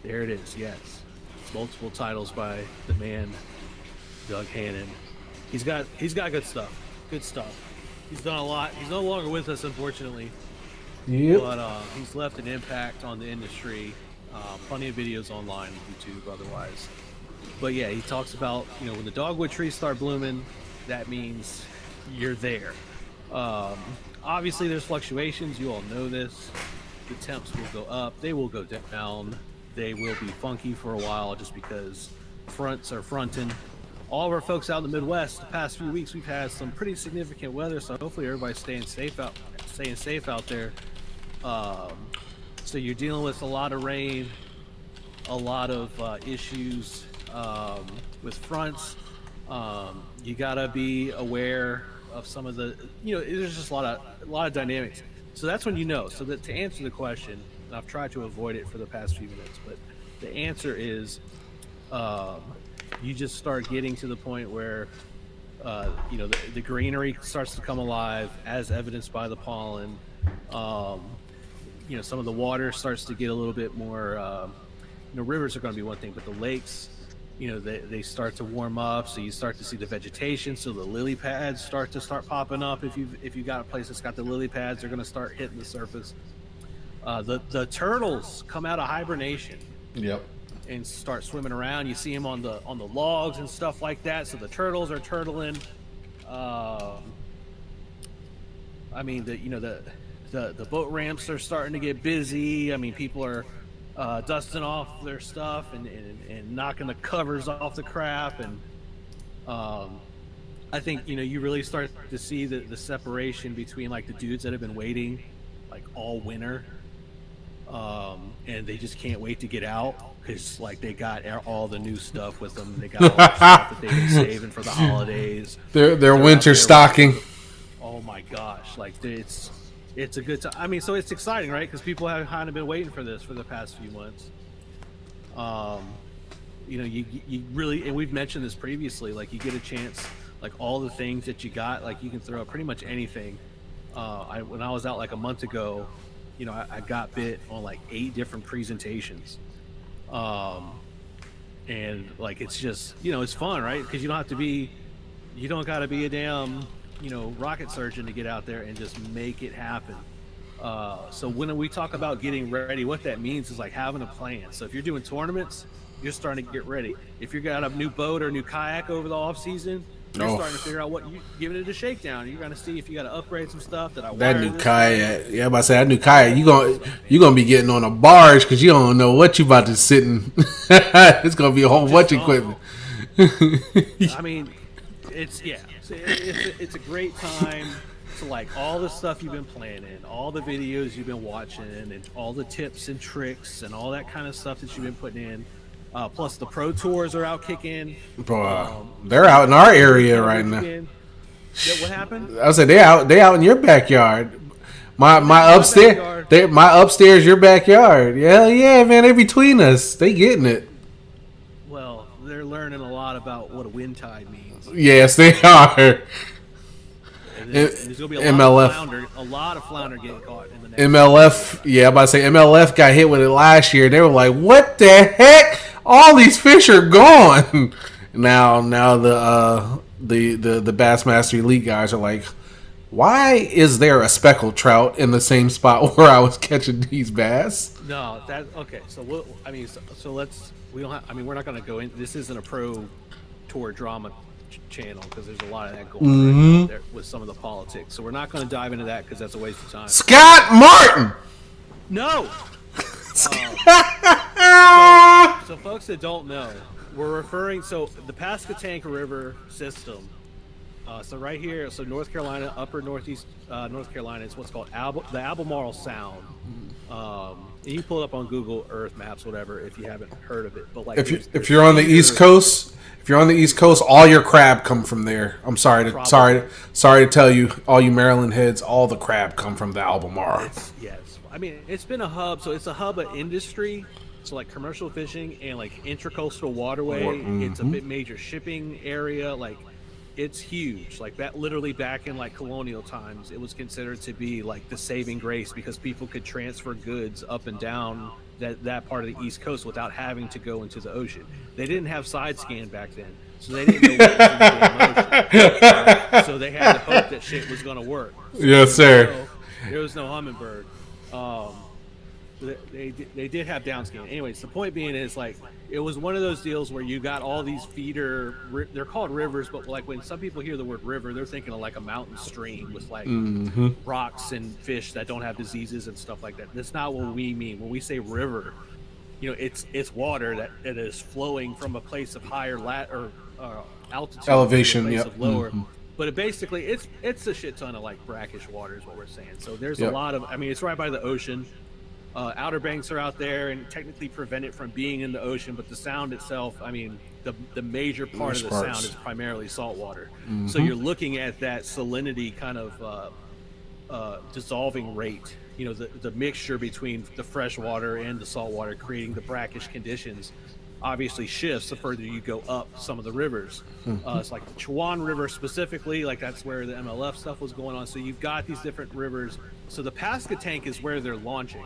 there it is. Yes, multiple titles by the man Doug Hannon. He's got good stuff. Good stuff. He's done a lot. He's no longer with us, unfortunately.
Yep.
But he's left an impact on the industry. Plenty of videos online, YouTube, otherwise. But yeah, he talks about, when the dogwood trees start blooming, that means you're there. Obviously, there's fluctuations. You all know this. The temps will go up. They will go down. They will be funky for a while just because fronts are fronting. All of our folks out in the Midwest, the past few weeks, we've had some pretty significant weather, so hopefully everybody's staying safe out there. So you're dealing with a lot of rain, a lot of issues with fronts. You gotta be aware of some of the, there's just a lot of dynamics. So that's when So that to answer the question, and I've tried to avoid it for the past few minutes, but the answer is, you just start getting to the point where, the greenery starts to come alive, as evidenced by the pollen. some of the water starts to get a little bit more. Rivers are going to be one thing, but the lakes, they start to warm up, so you start to see the vegetation. So the lily pads start popping up. If you got a place that's got the lily pads, they're going to start hitting the surface. The turtles come out of hibernation.
Yep.
And start swimming around. You see them on the logs and stuff like that. So the turtles are turtling. I mean, the boat ramps are starting to get busy. I mean, people are dusting off their stuff and knocking the covers off the crap. And I think you really start to see the separation between like the dudes that have been waiting like all winter. And they just can't wait to get out because like they got all the new stuff with them. They got all the stuff that they've been saving for the holidays.
Their winter stocking.
Oh my gosh! Like it's a good time. I mean, so it's exciting, right? Because people have kind of been waiting for this for the past few months. You really, and we've mentioned this previously. Like you get a chance, like all the things that you got, like you can throw up pretty much anything. When I was out like a month ago. I got bit on like 8 different presentations. And like, it's just, it's fun, right? Because you don't got to be a damn, rocket surgeon to get out there and just make it happen. So when we talk about getting ready, what that means is like having a plan. So if you're doing tournaments, you're starting to get ready. If you got a new boat or a new kayak over the off season, you're starting to figure out what you giving it a shakedown. You're gonna see if you got to upgrade some stuff.
That new kayak, yeah, I'm about to say that new kayak. You gonna be getting on a barge because you don't know what you about to sit in. It's gonna be a whole bunch of equipment.
I mean, it's a great time to like all the stuff you've been planning, all the videos you've been watching, and all the tips and tricks and all that kind of stuff that you've been putting in. Plus the pro tours are out kicking.
Bro, they're out in our area right now.
Yeah, what happened?
I said they out in your backyard. My upstairs, your backyard. Yeah, man, they between us. They getting it.
Well, they're learning a lot about what a wind tide means.
Yes, they are.
And there's gonna be a lot of flounder getting caught in the next
MLF. Yeah, I'm about to say MLF got hit with it last year. They were like, "What the heck? All these fish are gone." Now the Bassmaster Elite guys are like, "Why is there a speckled trout in the same spot where I was catching these bass?"
No, that okay. So we're not going to go in. This isn't a pro tour drama channel because there's a lot of that going on right there with some of the politics. So we're not going to dive into that because that's a waste of time.
Scott Martin.
No. So folks that don't know, we're referring. So the Pascatank River system. So right here, so North Carolina, upper northeast North Carolina, is what's called the Albemarle Sound. And you pull it up on Google Earth Maps, whatever, if you haven't heard of it. But like,
if you're on the East Coast, all your crab come from there. I'm sorry to tell you, all you Maryland heads, all the crab come from the Albemarle.
Yes, I mean it's been a hub, so it's a hub of industry. So like commercial fishing and like intracoastal waterway. It's a bit major shipping area. Like it's huge. Like that, literally back in like colonial times, it was considered to be like the saving grace because people could transfer goods up and down that part of the East Coast without having to go into the ocean. They didn't have side scan back then, so they didn't know what was in the ocean. So they had to hope that shit was going to work. So
yes, sir.
There was no hummingbird. They did have downscan. Anyways, the point being is like it was one of those deals where you got all these feeder. They're called rivers, but like when some people hear the word river, they're thinking of like a mountain stream with like rocks and fish that don't have diseases and stuff like that. That's not what we mean when we say river. It's water that is flowing from a place of higher altitude,
elevation,
to a place of lower. But basically, it's a shit ton of like brackish water is what we're saying. So there's a lot of. I mean, it's right by the ocean. Outer Banks are out there and technically prevent it from being in the ocean, but the sound itself, I mean, the major part of the sound is primarily saltwater. So you're looking at that salinity kind of dissolving rate, the mixture between the fresh water and the salt water creating the brackish conditions. obviously shifts the further you go up some of the rivers. It's like the Chuan River specifically, like that's where the MLF stuff was going on. So you've got these different rivers. So the Pascatank is where they're launching.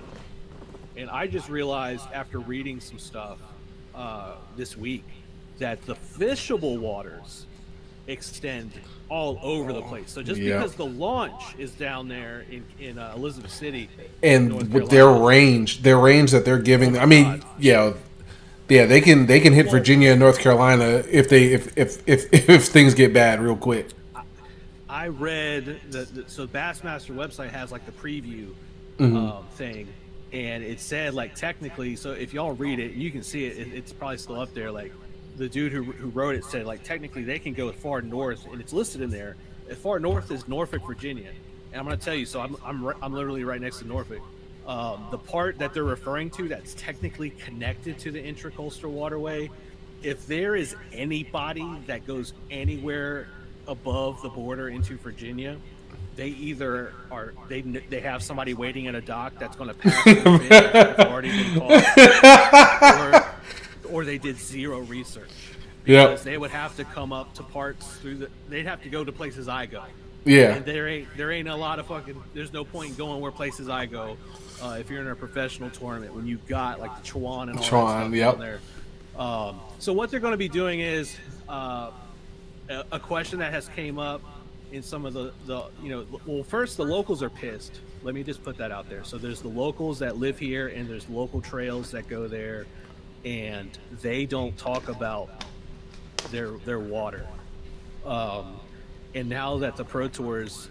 And I just realized after reading some stuff this week that the fishable waters extend all over the place. So just because the launch is down there in Elizabeth City,
and
North
with
Carolina,
their range that they're giving, I mean,
God.
yeah, they can hit Virginia and North Carolina if things get bad real quick.
I read so Bassmaster website has like the preview thing, and it said like technically. So if y'all read it, you can see it. It's probably still up there. Like the dude who wrote it said like technically they can go as far north, and it's listed in there. As far north as Norfolk, Virginia, and I'm gonna tell you. So I'm literally right next to Norfolk. The part that they're referring to that's technically connected to the Intracoastal Waterway, if there is anybody that goes anywhere above the border into Virginia, they either they have somebody waiting at a dock that's going to pass the bid that's already been called, or they did zero research because they would have to come up to parts they'd have to go to places I go.
Yeah,
and there ain't a lot of there's no point in going where places I go if you're in a professional tournament when you've got like the Chuan and all that stuff down there. So what they're going to be doing is a question that has came up in some of the first the locals are pissed. Let me just put that out there. So there's the locals that live here and there's local trails that go there, and they don't talk about their water. And now that the Pro Tours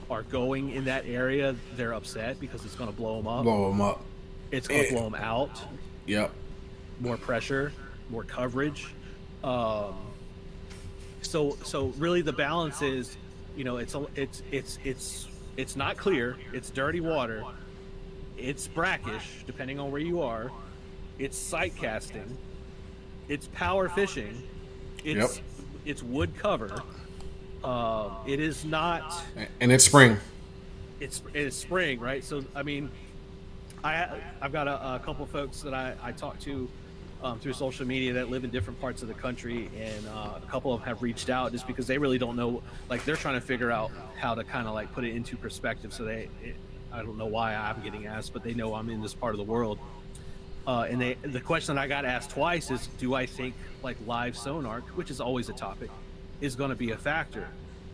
are going in that area, they're upset because it's going to blow them up. It's going to blow them out.
Yep.
More pressure, more coverage. So really the balance is, it's not clear. It's dirty water. It's brackish, depending on where you are. It's sight casting. It's power fishing. It's wood cover. It is not,
and it's spring.
It's spring, right? So I mean, I've got a couple folks that I talk to through social media that live in different parts of the country, and a couple of them have reached out just because they really don't know, like they're trying to figure out how to kind of like put it into perspective. So I don't know why I'm getting asked, but they know I'm in this part of the world. And the question that I got asked twice is, do I think like live sonar, which is always a topic, is going to be a factor?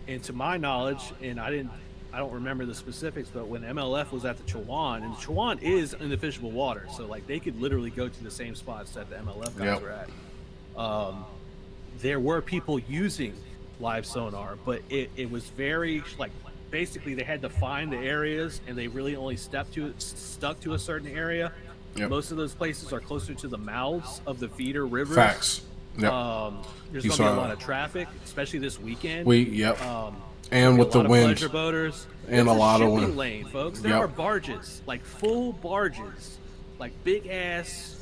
And to my knowledge, and I don't remember the specifics, but when MLF was at the Chuan, and the Chuan is in the fishable water, so like they could literally go to the same spots that the MLF guys were at. There were people using live sonar, but it was very like basically they had to find the areas, and they really only stuck to a certain area. Most of those places are closer to the mouths of the feeder rivers.
Facts. Yep.
There's going to be a lot of traffic, especially this weekend.
And with the wind,
pleasure boaters,
and a lot of wind.
Lane, folks. There are barges, like full barges, like big ass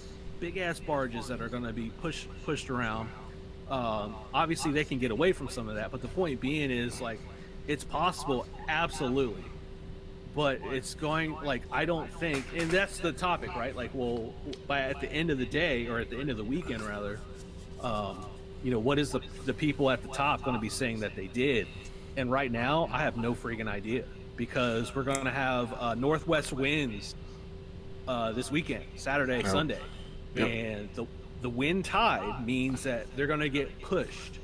barges that are going to be pushed around. Obviously, they can get away from some of that, but the point being is like it's possible, absolutely. But it's going like I don't think, and that's the topic, right? Like, well, at the end of the day, or at the end of the weekend, rather. What is the people at the top going to be saying that they did? And right now, I have no freaking idea, because we're going to have northwest winds this weekend, Saturday, Sunday, and the wind tide means that they're going to get pushed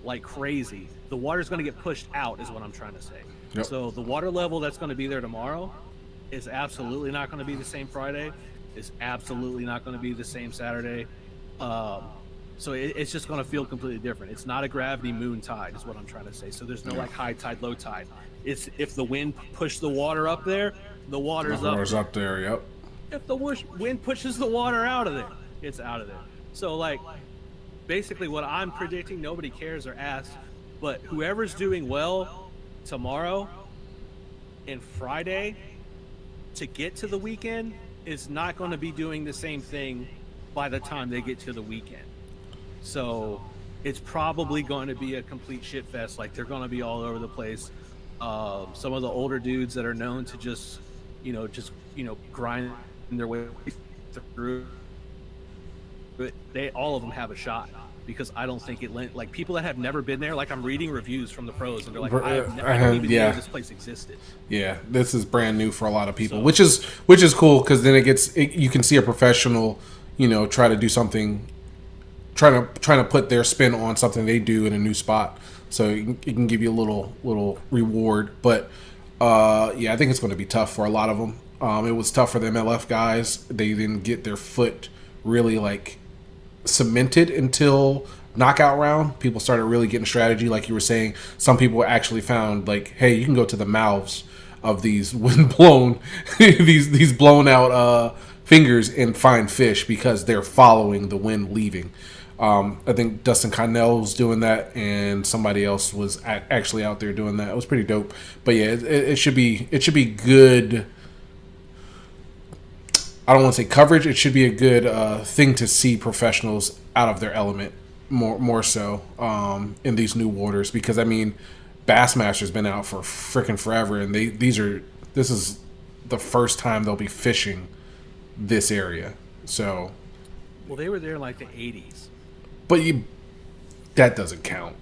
like crazy. The water's going to get pushed out, is what I'm trying to say. So the water level that's going to be there tomorrow is absolutely not going to be the same Friday. It's absolutely not going to be the same Saturday. So it's just going to feel completely different. It's not a gravity moon tide, is what I'm trying to say. So there's no like high tide, low tide. It's if the wind pushed the water up there, the water's up
there. Yep.
If the wind pushes the water out of there, it's out of there. So like, basically what I'm predicting, nobody cares or asks, but whoever's doing well tomorrow and Friday to get to the weekend is not going to be doing the same thing by the time they get to the weekend. So it's probably going to be a complete shit fest. Like they're going to be all over the place. Some of the older dudes that are known to just grind their way through it they all of them have a shot because I don't think like people that have never been there. Like I'm reading reviews from the pros and they're like, I don't even know this place existed.
Yeah, this is brand new for a lot of people, which is cool because then you can see a professional, try to do something, trying to put their spin on something they do in a new spot. So it can give you a little reward, but I think it's going to be tough for a lot of them. It was tough for the MLF guys. They didn't get their foot really like cemented until knockout round. People started really getting strategy, like you were saying. Some people actually found like, hey, you can go to the mouths of these wind blown, these blown out fingers and find fish because they're following the wind leaving. I think Dustin Connell's doing that, and somebody else was actually out there doing that. It was pretty dope. But yeah, it should be good. I don't want to say coverage. It should be a good thing to see professionals out of their element more so in these new waters, because I mean, Bassmaster's been out for freaking forever, and this is the first time they'll be fishing this area. So,
well, they were there in like the 80s.
But that doesn't count.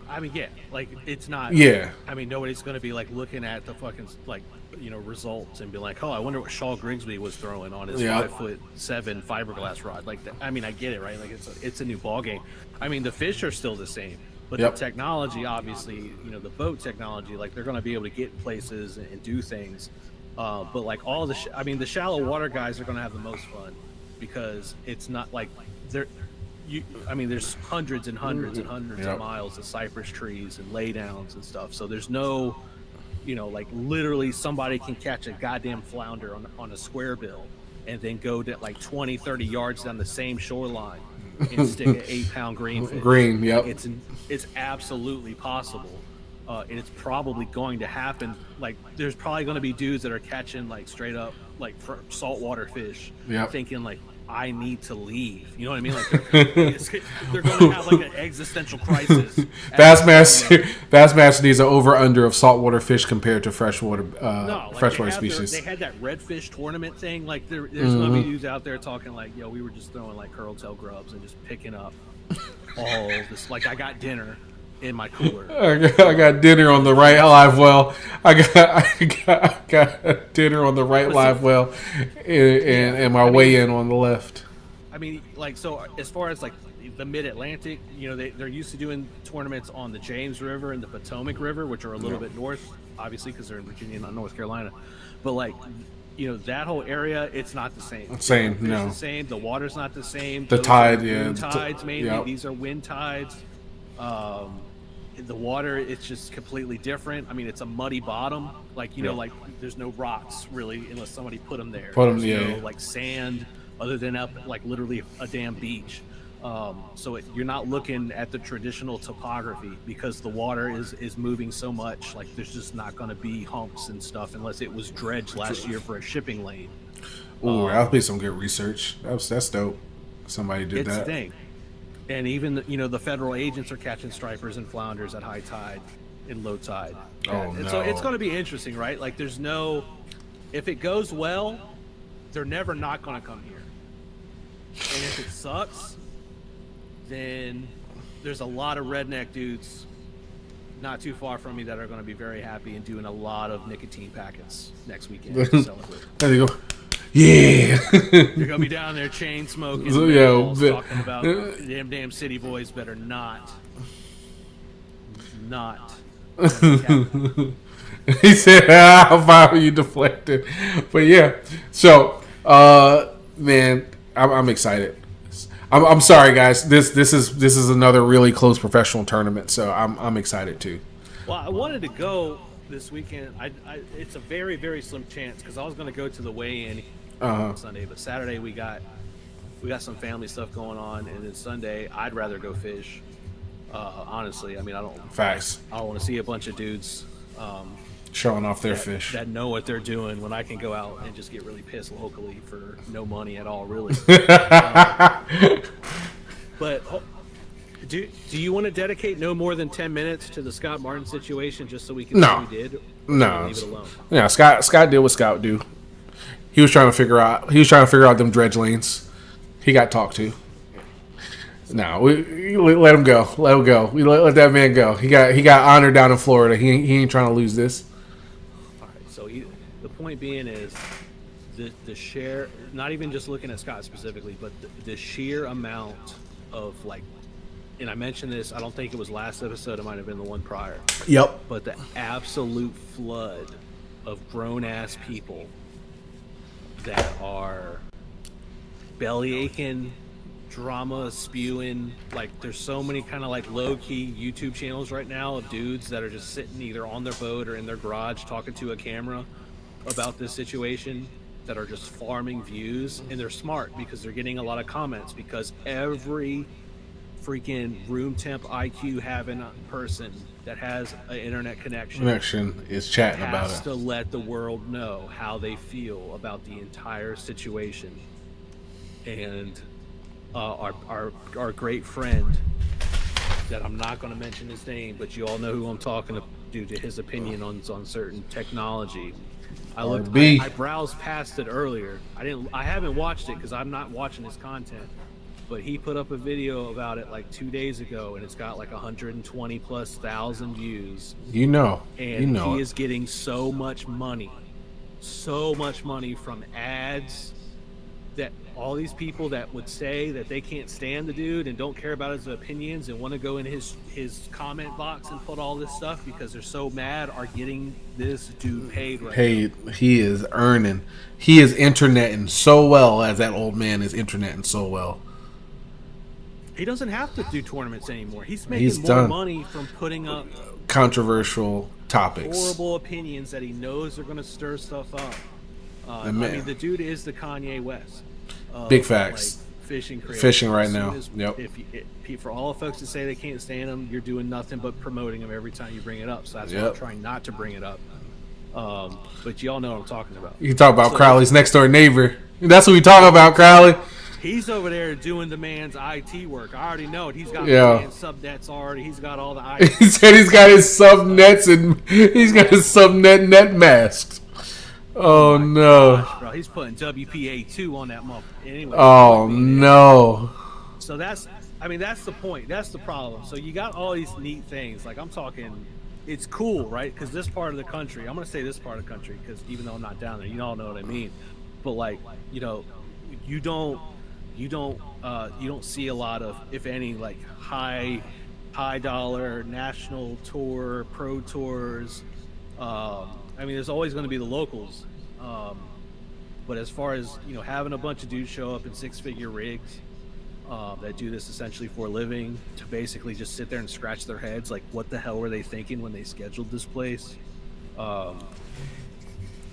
I mean, yeah, like it's not.
Yeah.
I mean, nobody's going to be like looking at the fucking results and be like, oh, I wonder what Shaw Grigsby was throwing on his 5'7" fiberglass rod. Like, I mean, I get it, right? Like it's a new ball game. I mean, the fish are still the same, but the technology, obviously, the boat technology, like they're going to be able to get places and do things. But like all the shallow water guys are going to have the most fun because it's not like there's hundreds and hundreds and hundreds of miles of cypress trees and laydowns and stuff. So there's no, like literally somebody can catch a goddamn flounder on a square bill and then go to like 20, 30 yards down the same shoreline and stick an 8-pound greenfish.
Green, yep.
It's absolutely possible. And it's probably going to happen. Like there's probably going to be dudes that are catching like straight up like saltwater fish, thinking like, I need to leave. You know what I mean? Like they're going to have like an existential crisis. Bassmaster needs an over/under of saltwater fish compared to freshwater species. They had that redfish tournament thing. Like there's going to be dudes out there talking like, "Yo, we were just throwing like curltail grubs and just picking up all this. Like I got dinner in my cooler.
I got dinner on the right live well. I got dinner on the right live well, and my weigh in on the left."
I mean, like, so as far as like the Mid-Atlantic, they're used to doing tournaments on the James River and the Potomac River, which are a little bit north, obviously, because they're in Virginia, not North Carolina. But like, that whole area, it's not the same.
No.
The same. The water's not the same.
The tide,
wind tides mainly. Yep. These are wind tides. The water, it's just completely different. I mean, it's a muddy bottom. Like, like there's no rocks really unless somebody put them there. There's no like sand other than up like literally a damn beach. So you're not looking at the traditional topography because the water is moving so much. Like there's just not going to be humps and stuff unless it was dredged last year for a shipping lane.
Ooh, that'll be some good research. That's dope. Somebody did that.
It's the thing. And even the federal agents are catching stripers and flounders at high tide and low tide. So it's going to be interesting, right? Like there's no, if it goes well, they're never not going to come here. And if it sucks, then there's a lot of redneck dudes not too far from me that are going to be very happy and doing a lot of nicotine packets next weekend to celebrate.
There you go. Yeah.
You're gonna be down there chain smoking, talking about them damn city boys better not.
He said, "How far are you deflected?" But yeah, so man, I'm excited. I'm sorry, guys. This is another really close professional tournament, so I'm excited too.
Well, I wanted to go this weekend. It's a very, very slim chance because I was going to go to the weigh-in Sunday, but Saturday we got some family stuff going on, and then Sunday I'd rather go fish. Honestly, I mean, I don't want to see a bunch of dudes
showing off their fish
that know what they're doing when I can go out and just get really pissed locally for no money at all, really. But do you want to dedicate no more than 10 minutes to the Scott Martin situation just so we can see who did?
No.
Leave it alone?
Yeah, Scott did what Scott do. He was trying to figure out them dredge lanes. He got talked to. No, we let him go. Let him go. We let that man go. He got honored down in Florida. He ain't trying to lose this.
All right. So the point being is the sheer, not even just looking at Scott specifically, but the sheer amount of like, and I mentioned this. I don't think it was last episode. It might have been the one prior.
Yep.
But the absolute flood of grown ass people that are belly aching, drama spewing. Like, there's so many kind of like low key YouTube channels right now of dudes that are just sitting either on their boat or in their garage talking to a camera about this situation, that are just farming views. And they're smart because they're getting a lot of comments, because every freaking room temp IQ having person that has an internet connection
Is chatting about
has
it.
to let the world know how they feel about the entire situation. And our great friend, that I'm not going to mention his name, but you all know who I'm talking to due to his opinion on certain technology. I browsed past it earlier. I haven't watched it because I'm not watching his content. But he put up a video about it like 2 days ago, and it's got like 120 plus thousand views.
You know.
And he is getting so much money from ads, that all these people that would say that they can't stand the dude and don't care about his opinions and want to go in his comment box and put all this stuff because they're so mad, are getting this dude paid right now.
He is earning. He is interneting so well, as that old man is interneting so well.
He doesn't have to do tournaments anymore. He's making more
done.
money from putting up
Controversial topics.
horrible opinions that he knows are going to stir stuff up. I mean, the dude is the Kanye West.
Big facts.
Like, fishing creators.
Fishing right
As soon
now.
as-
Yep.
For all the folks that say they can't stand him, you're doing nothing but promoting him every time you bring it up. So that's why I'm trying not to bring it up. But y'all know what I'm talking about.
You talk about Crowley's next door neighbor. That's what we talk about, Crowley.
He's over there doing the man's IT work. I already know it. He's got the man's subnets already. He's got all the IT.
He said he's got his subnets and he's got his subnet net masked. Oh no.
Gosh, bro, he's putting WPA2 on that motherfucker. Anyway.
Oh no.
So that's the point. That's the problem. So you got all these neat things. Like, I'm talking, it's cool, right? Because this part of the country, I'm going to say this part of the country, because even though I'm not down there, you all know what I mean. But like, you don't see a lot of, if any, like high dollar national tour, pro tours. I mean, there's always going to be the locals. But as far as, having a bunch of dudes show up in 6-figure rigs that do this essentially for a living, to basically just sit there and scratch their heads, like, what the hell were they thinking when they scheduled this place?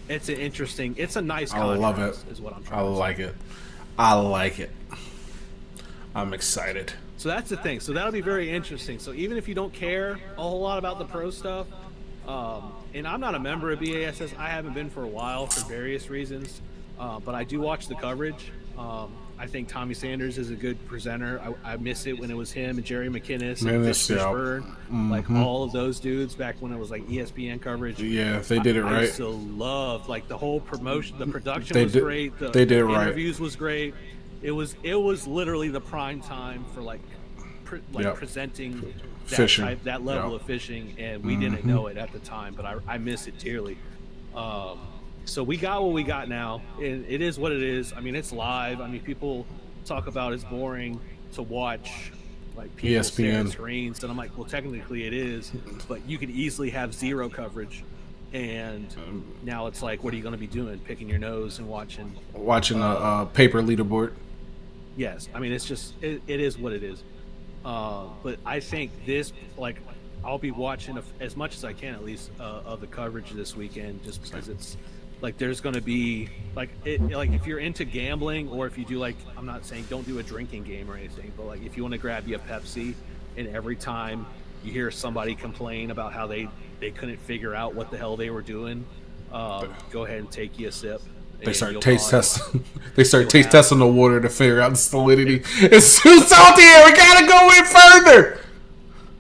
It's a nice contrast.
I love it.
Is what I'm trying to say.
I like it. I'm excited.
So that's the thing. So that'll be very interesting. So even if you don't care a whole lot about the pro stuff, and I'm not a member of BASS, I haven't been for a while for various reasons, but I do watch the coverage. I think Tommy Sanders is a good presenter. I miss it when it was him and Jerry McInnes and Fishburne, like all of those dudes back when it was like ESPN coverage.
Yeah, they did it right.
I still loved, like, the whole promotion. The production was great. The
they did it right.
Interviews was great. It was literally the prime time for presenting
fishing.
That level of fishing, and we didn't know it at the time, but I miss it dearly. So we got what we got now, and it is what it is. I mean, it's live. I mean, people talk about it's boring to watch, like, people stare at screens, and I'm like, well, technically it is, but you could easily have zero coverage. And now it's like, what are you going to be doing? Picking your nose and watching
a paper leaderboard.
Yes, I mean, it's just it is what it is. But I think this, like, I'll be watching as much as I can, at least, of the coverage this weekend, just because it's like there's going to be like if you're into gambling, or if you do, like, I'm not saying don't do a drinking game or anything, but like if you want to grab you a Pepsi, and every time you hear somebody complain about how they couldn't figure out what the hell they were doing, go ahead and take you a sip.
They start taste testing. They start taste testing the water to figure out the salinity. It's too salty here. We gotta go in further.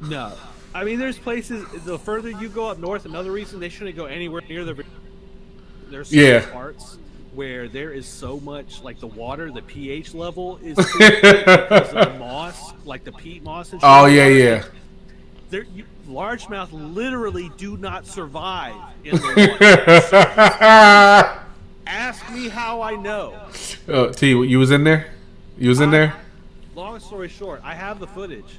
No, I mean, there's places. The further you go up north, another reason they shouldn't go anywhere near there's certain parts where there is so much like the water, the pH level is too thick because of the moss, like the peat moss and shit.
Oh yeah.
Largemouth literally do not survive in the water. Ask me how I know.
T, you was in there? You was in there?
Long story short, I have the footage.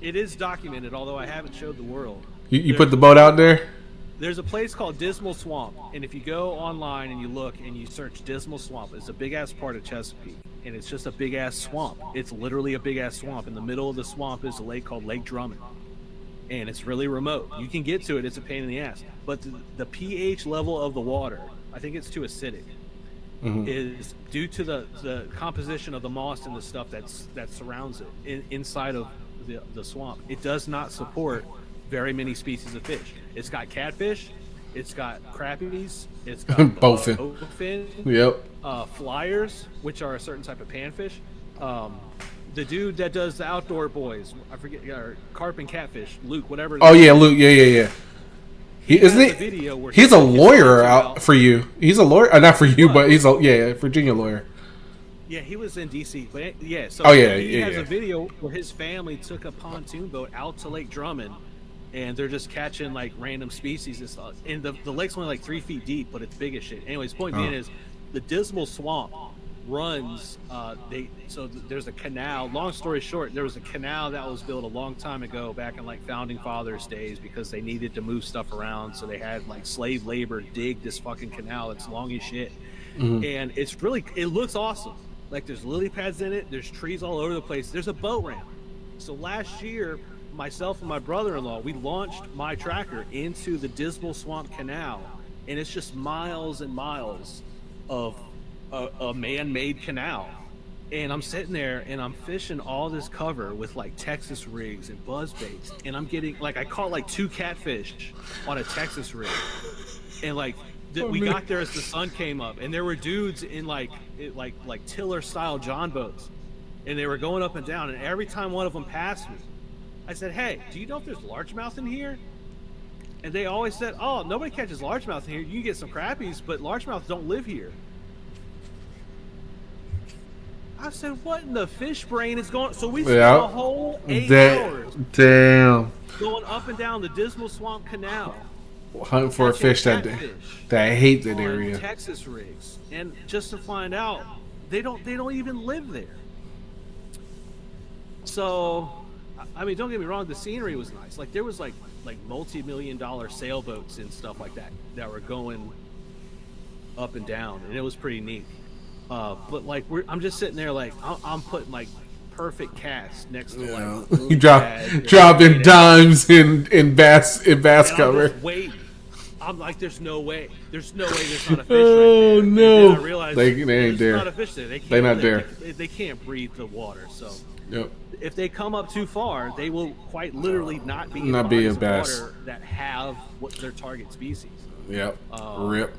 It is documented, although I haven't showed the world.
You put the boat out there?
There's a place called Dismal Swamp, and if you go online and you look and you search Dismal Swamp, it's a big-ass part of Chesapeake, and it's just a big-ass swamp. It's literally a big-ass swamp. In the middle of the swamp is a lake called Lake Drummond, and it's really remote. You can get to it. It's a pain in the ass. But the pH level of the water, I think it's too acidic, is due to the composition of the moss and the stuff that surrounds it inside of the swamp. It does not support very many species of fish. It's got catfish, it's got crappies, it's got bowfin, flyers, which are a certain type of panfish. The dude that does the Outdoor Boys, I forget, or carp and catfish, Luke, whatever.
Oh yeah, Luke, yeah. He's a lawyer out for you. He's a lawyer, not for you, but he's a Virginia lawyer.
Yeah, he was in DC, but yeah. So he has a video where his family took a pontoon boat out to Lake Drummond, and they're just catching like random species and stuff. And the lake's only like 3 feet deep, but it's big as shit. Anyways, point being is the Dismal Swamp runs. There's a canal. Long story short, there was a canal that was built a long time ago, back in like founding fathers days, because they needed to move stuff around. So they had like slave labor dig this fucking canal that's long as shit, and it looks awesome. Like there's lily pads in it. There's trees all over the place. There's a boat ramp. So last year, myself and my brother-in-law, we launched my tracker into the Dismal Swamp Canal, and it's just miles and miles of a man-made canal. And I'm sitting there and I'm fishing all this cover with like Texas rigs and buzz baits, and I'm getting like, I caught like 2 catfish on a Texas rig, and like we got there as the sun came up, and there were dudes in like tiller style John boats, and they were going up and down, and every time one of them passed me, I said, "Hey, do you know if there's largemouth in here?" And they always said, "Oh, nobody catches largemouth in here. You can get some crappies, but largemouth don't live here." I said, "What in the fish brain is going?" So we spent a whole 8 hours going up and down the Dismal Swamp Canal,
hunting for a fish that hate that area.
Texas rigs, and just to find out they don't even live there. So, I mean, don't get me wrong, the scenery was nice. Like there was like multi-million-dollar sailboats and stuff like that were going up and down, and it was pretty neat. But like I'm just sitting there like I'm putting like perfect cast next to like
you dropping dimes in bass cover.
I'm just waiting. I'm like, there's no way there's not a fish right there.
Oh no!
And I realized
they ain't there.
Not a fish there.
They're not there.
They can't breathe the water. So
yep.
If they come up too far, they will quite literally not be
in
bass water that have what their target species.
Yep. Rip.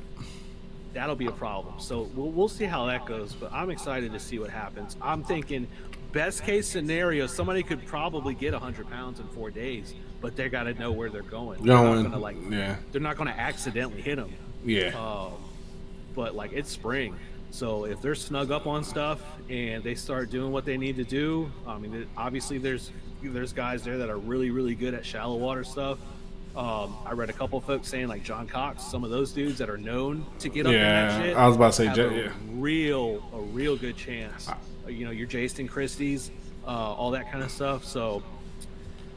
That'll be a problem. So we'll see how that goes. But I'm excited to see what happens. I'm thinking, best case scenario, somebody could probably get 100 pounds in 4 days, but they got to know where they're going. They're not going to accidentally hit them.
Yeah.
But like it's spring, so if they're snug up on stuff and they start doing what they need to do, I mean, obviously there's guys there that are really, really good at shallow water stuff. I read a couple of folks saying like John Cox, some of those dudes that are known to get up in that shit.
I was about to say,
have a real good chance. Your Jason Christie's, all that kind of stuff. So,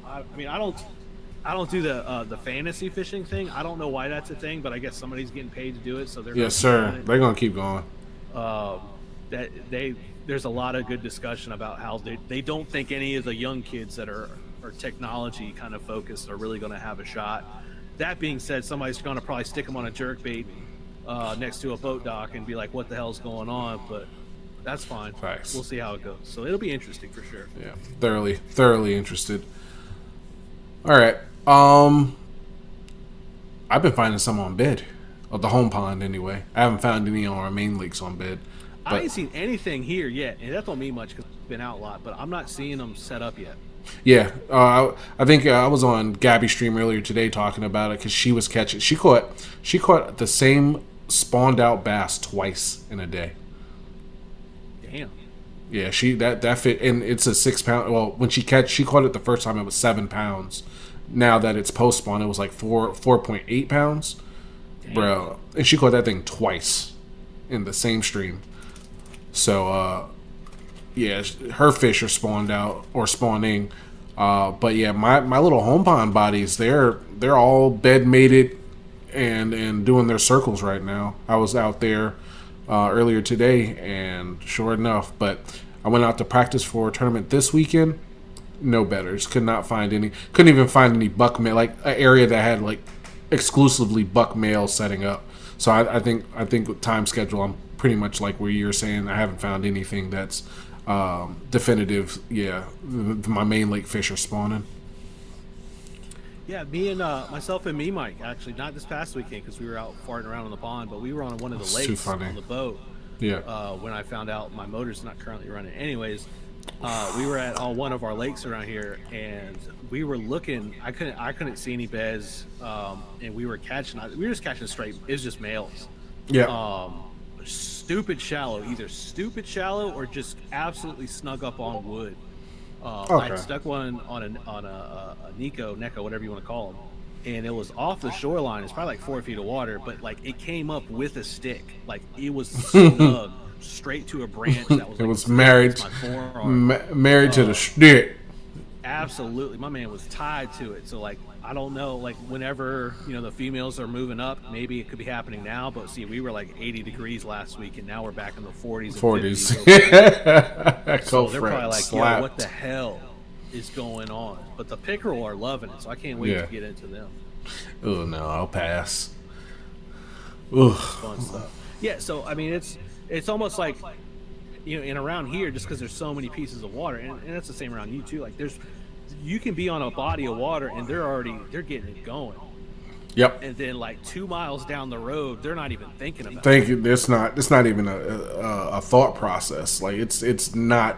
I mean, I don't do the fantasy fishing thing. I don't know why that's a thing, but I guess somebody's getting paid to do it, so they're
they're gonna keep going.
There's a lot of good discussion about how they don't think any of the young kids that are technology kind of focused are really going to have a shot. That being said, somebody's going to probably stick them on a jerkbait next to a boat dock and be like, "What the hell's going on?" But that's fine.
Facts.
We'll see how it goes. So it'll be interesting for sure.
Yeah, thoroughly interested. All right. I've been finding some on bed, of the home pond anyway. I haven't found any on our main lakes on bed.
I ain't seen anything here yet, and that don't mean much because it's been out a lot. But I'm not seeing them set up yet.
Yeah, I think I was on Gabby's stream earlier today talking about it because she was catching. She caught the same spawned out bass twice in a day.
Damn.
Yeah, that fit, and it's a 6 pound. Well, when she caught it the first time, it was 7 pounds. Now that it's post spawn, it was like 4.8 pounds, bro. And she caught that thing twice in the same stream. So, yeah, her fish are spawned out or spawning. But yeah, my little home pond bodies, they're all bed mated and doing their circles right now. I was out there earlier today, and sure enough, but I went out to practice for a tournament this weekend. No betters. Couldn't even find any buck male, like an area that had like exclusively buck male setting up. So I think with time schedule, I'm pretty much like where you're saying. I haven't found anything that's definitive. Yeah, my main lake fish are spawning.
Yeah, me and myself and me, Mike, actually, not this past weekend because we were out farting around on the pond, but we were on one of the
That's
lakes
too funny.
on the boat.
Yeah.
When I found out my motor's not currently running. Anyways, we were on one of our lakes around here, and we were looking. I couldn't see any beds, and we were just catching straight. It was just males.
Yeah.
Stupid shallow, either stupid shallow or just absolutely snug up on wood. I
Okay.
had stuck one on a Neko, whatever you want to call them, and it was off the shoreline. It's probably like 4 feet of water, but like it came up with a stick, like it was snug straight to a branch that was.
It
like,
was married,
my forearm.
married to the stick.
Absolutely, my man was tied to it. So like, I don't know, like whenever the females are moving up, maybe it could be happening now. But see, we were like 80 degrees last week, and now we're back in the 40s. And 50s. So they're probably like, yo, what the hell is going on? But the pickerel are loving it, so I can't wait to get into them.
Oh no, I'll pass. Ugh.
Fun stuff. Yeah, so I mean, it's almost like and around here, just because there's so many pieces of water, and that's the same around you too. Like you can be on a body of water and they're getting it going.
Yep.
And then like 2 miles down the road, they're not even thinking about
Thank you. It's not even a thought process. Like it's not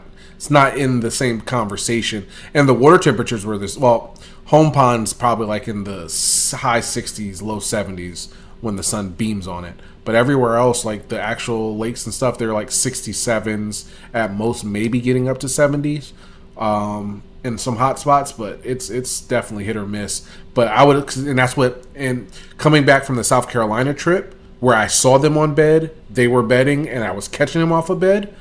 in the same conversation. And the water temperatures were home pond's probably like in the high 60s, low 70s when the sun beams on it. But everywhere else, like the actual lakes and stuff, they're like 67s at most, maybe getting up to 70s. In some hot spots, but it's definitely hit or miss. But and coming back from the South Carolina trip where I saw them on bed, they were bedding, and I was catching them off of bed,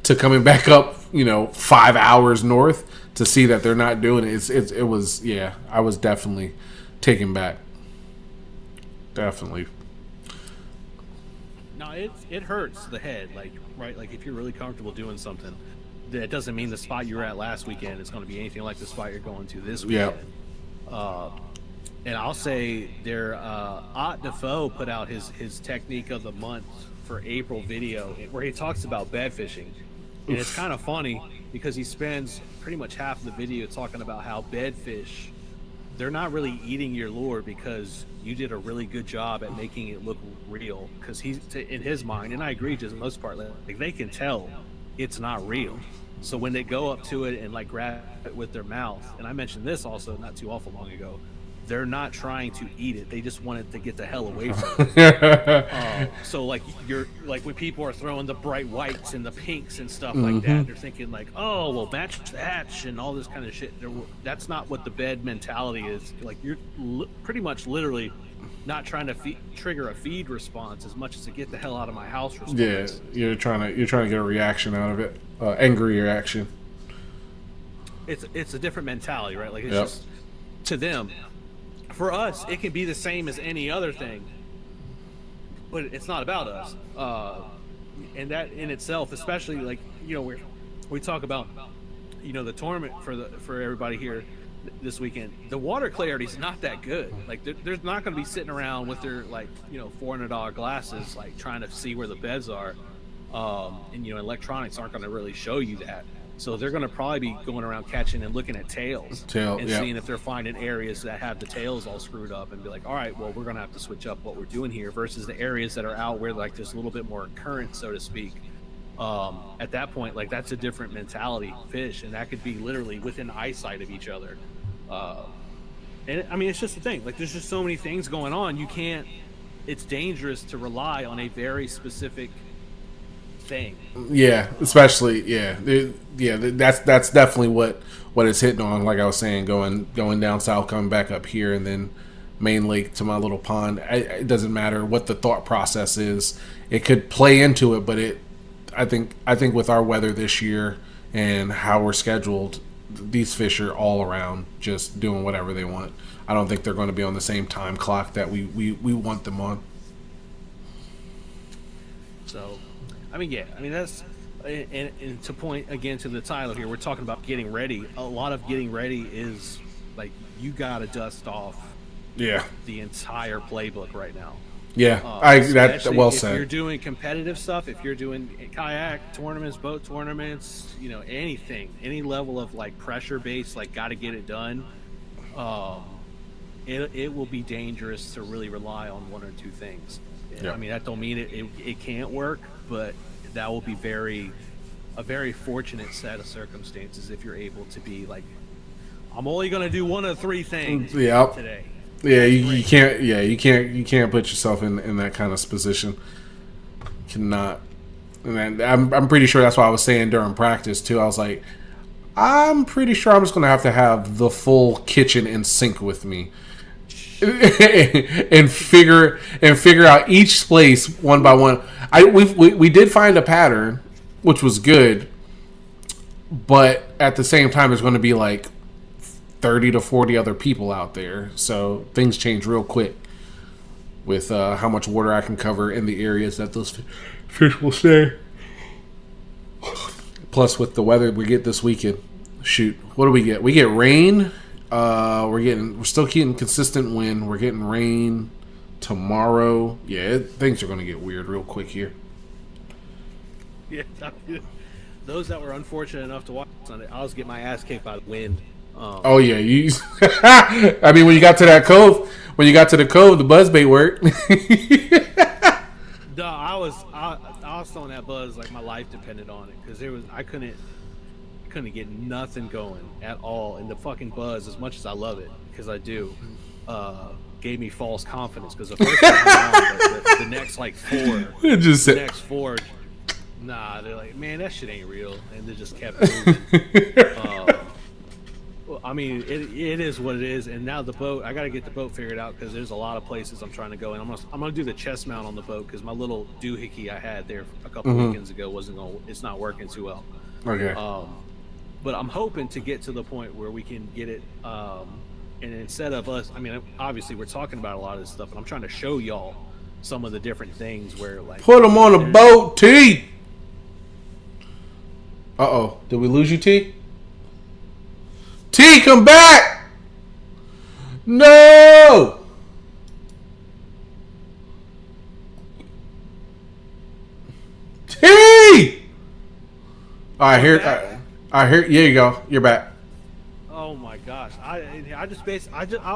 to coming back up, 5 hours north to see that they're not doing it. It was I was definitely taken back. Definitely.
No, it hurts the head, like right, like if you're really comfortable doing something. That doesn't mean the spot you were at last weekend is going to be anything like the spot you're going to this weekend. Yeah. And I'll say Ott Defoe put out his technique of the month for April video where he talks about bed fishing. And it's kind of funny because he spends pretty much half of the video talking about how bed fish, they're not really eating your lure because you did a really good job at making it look real. Because in his mind, and I agree to the most part, like they can tell it's not real. So when they go up to it and like grab it with their mouth, and I mentioned this also not too awful long ago, they're not trying to eat it. They just want it to get the hell away from it. So like when people are throwing the bright whites and the pinks and stuff like that, they're thinking like, oh, well, match that and all this kind of shit. That's not what the bed mentality is. Like you're pretty much literally not trying to trigger a feed response as much as to get the hell out of my house response.
Yeah, you're trying to get a reaction out of it, angry reaction.
It's a different mentality, right? Like it's just to them. For us, it can be the same as any other thing, but it's not about us. And that in itself, especially like we talk about the tournament for everybody here this weekend, the water clarity is not that good. Like they're not going to be sitting around with their $400 glasses like trying to see where the beds are, and electronics aren't going to really show you that. So they're going to probably be going around catching and looking at tails and seeing if they're finding areas that have the tails all screwed up and be like, all right, well, we're going to have to switch up what we're doing here versus the areas that are out where like there's a little bit more current, so to speak. At that point, like that's a different mentality fish, and that could be literally within eyesight of each other. And I mean, it's just the thing. Like there's just so many things going on. You can't it's dangerous to rely on a very specific thing.
Yeah, especially that's definitely what it's hitting on. Like I was saying, going down south, coming back up here, and then main lake to my little pond. It doesn't matter what the thought process is. It could play into it, but I think with our weather this year and how we're scheduled, these fish are all around just doing whatever they want. I don't think they're going to be on the same time clock that we want them on.
So, I mean, that's and to point again to the title here, we're talking about getting ready. A lot of getting ready is like you got to dust off
Yeah,
the entire playbook right now.
yeah. That well said.
If you're doing competitive stuff, if you're doing kayak tournaments, boat tournaments, anything, any level of like pressure based, like got to get it done. It will be dangerous to really rely on one or two things.
Yeah.
I mean, that don't mean it can't work, but that will be a very fortunate set of circumstances if you're able to be like, I'm only going to do one of three things today.
Yeah, you can't. Yeah, you can't put yourself in that kind of position. Cannot. And I'm pretty sure that's why I was saying during practice too. I was like, I'm pretty sure I'm just gonna have to have the full kitchen in sync with me, and figure out each place one by one. We did find a pattern, which was good, but at the same time, there's going to be like 30 to 40 other people out there, so things change real quick with how much water I can cover in the areas that those fish will stay. Plus, with the weather we get this weekend, shoot, what do we get? We get rain. We're still getting consistent wind. We're getting rain tomorrow. Yeah, things are going to get weird real quick here.
Yeah, those that were unfortunate enough to watch Sunday, I was getting my ass kicked by the wind.
Oh yeah, you. I mean, when you got to the cove, the buzzbait worked.
No, I was throwing that buzz like my life depended on it because I couldn't get nothing going at all, and the fucking buzz, as much as I love it because I do, gave me false confidence because the first time the next like four, nah, they're like, man, that shit ain't real, and they just kept moving. I mean, it is what it is, and now the boat. I got to get the boat figured out because there's a lot of places I'm trying to go, and I'm gonna do the chest mount on the boat because my little doohickey I had there a couple weekends ago it's not working too well.
Okay.
But I'm hoping to get to the point where we can get it, and instead of us, I mean, obviously we're talking about a lot of this stuff, and I'm trying to show y'all some of the different things where like
put them on a boat, T. Uh-oh, did we lose you, T? T, come back! No! T! I hear. Here you go. You're back.
Oh my gosh! I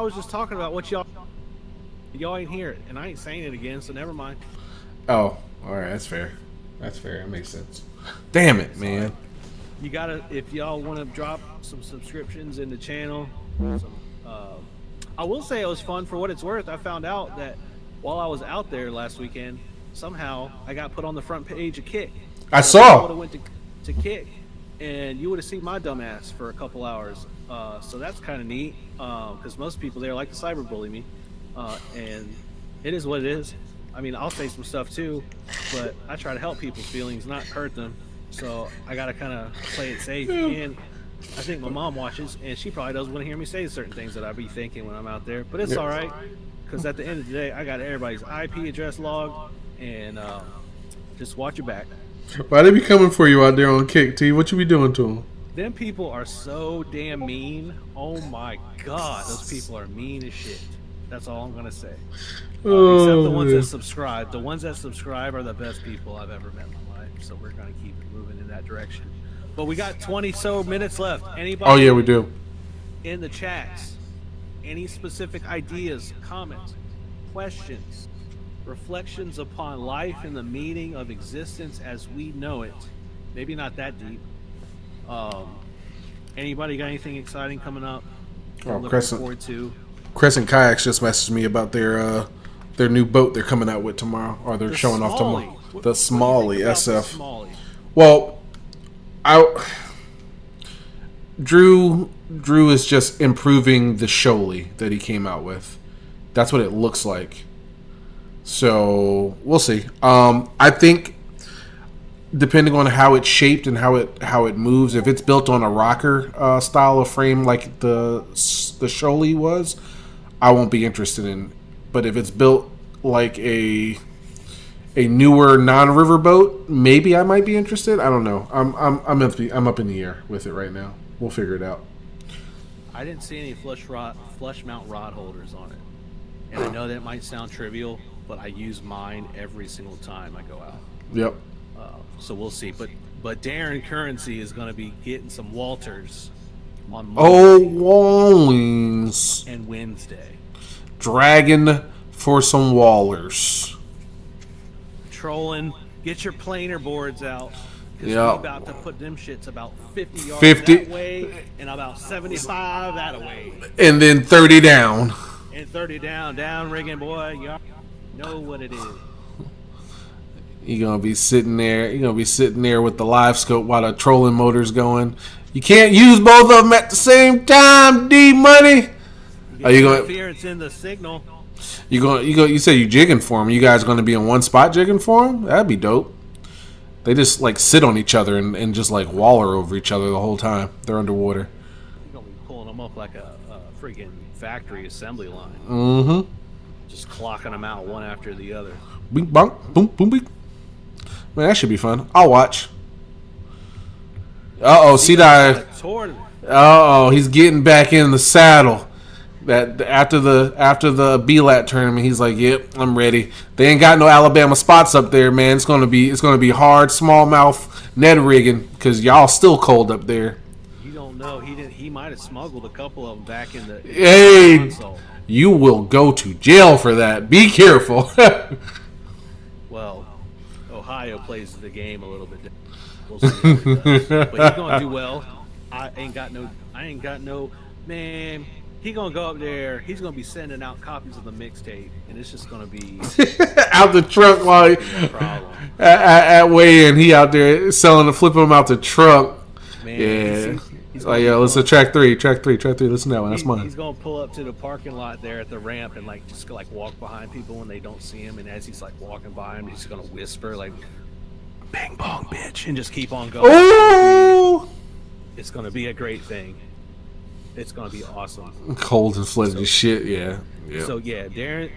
was just talking about what y'all ain't hear it, and I ain't saying it again, so never mind.
Oh, all right. That's fair. That makes sense. Damn it, man.
You gotta, if y'all want to drop some subscriptions in the channel. I will say it was fun for what it's worth. I found out that while I was out there last weekend, somehow I got put on the front page of Kick.
I saw.
I would have went to Kick, and you would have seen my dumb ass for a couple hours. So that's kind of neat because most people there like to cyberbully me, and it is what it is. I mean, I'll say some stuff too, but I try to help people's feelings, not hurt them. So I gotta kind of play it safe. And I think my mom watches, and she probably doesn't want to hear me say certain things that I be thinking when I'm out there. But it's all right, because at the end of the day, I got everybody's IP address log, and just watch your back.
Why they be coming for you out there on Kick, T? What you be doing to them?
Them people are so damn mean. Oh my god, those people are mean as shit. That's all I'm gonna say. Except the ones that subscribe. The ones that subscribe are the best people I've ever met in my life. So we're gonna keep it moving in that direction. But we got 20 so minutes left. Anybody?
Oh yeah, we do.
In the chats, any specific ideas, comments, questions, reflections upon life and the meaning of existence as we know it? Maybe not that deep. Anybody got anything exciting coming up?
Oh,
looking forward to.
Crescent Kayaks just messaged me about their their new boat they're coming out with tomorrow, or they're showing off tomorrow. The Smalley SF. Well, Drew is just improving the Sholey that he came out with. That's what it looks like. So we'll see. I think depending on how it's shaped and how it moves, if it's built on a rocker style of frame like the Sholey was, I won't be interested in. But if it's built like a newer non-river boat, maybe I might be interested. I don't know. I'm up in the air with it right now. We'll figure it out.
I didn't see any flush mount rod holders on it, and I know that might sound trivial, but I use mine every single time I go out.
Yep.
So we'll see. But Darren Currency is going to be getting some Walters on
Oh,
Monday
Wallings.
and Wednesday.
Dragging for some Wallers.
Trolling. Get your planer boards out. Because
Yeah.
we're about to put them shits about 50 yards
50.
that way and about 75 that way.
And then 30 down.
And 30 down rigging, boy. You know what it is.
You're gonna be sitting there with the live scope while the trolling motor's going. You can't use both of them at the same time, D Money. Are you going?
Interference in the signal.
You say you jigging for them. You guys going to be in one spot jigging for them? That'd be dope. They just like sit on each other and just like waller over each other the whole time. They're underwater.
You're gonna be pulling them up like a freaking factory assembly line.
Mm-hmm.
Just clocking them out one after the other.
Bing bong, boom boom bing. Man, that should be fun. I'll watch. Sea Dive. He's getting back in the saddle. That after the BLAT tournament, he's like, "Yep, I'm ready." They ain't got no Alabama spots up there, man. It's gonna be hard smallmouth Ned rigging because y'all still cold up there.
You don't know. He might have smuggled a couple of them back in the
Hey,
console.
you will go to jail for that. Be careful.
Well, Ohio plays the game a little bit different. We'll see how he does. But he's gonna do well. I ain't got no man. He gonna go up there. He's gonna be sending out copies of the mixtape, and it's just gonna be
out the trunk while
problem.
at weigh-in, he out there flipping them out the trunk.
Man,
Yeah.
he's
Oh yeah, listen to track three. Listen to that one. That's mine.
He's gonna pull up to the parking lot there at the ramp and just walk behind people when they don't see him. And as he's walking by him, he's gonna whisper "Bang bong, bitch," and just keep on going.
Oh,
It's gonna be a great thing. It's gonna be awesome.
cold and flooded as shit. Yeah.
So yeah, Darren,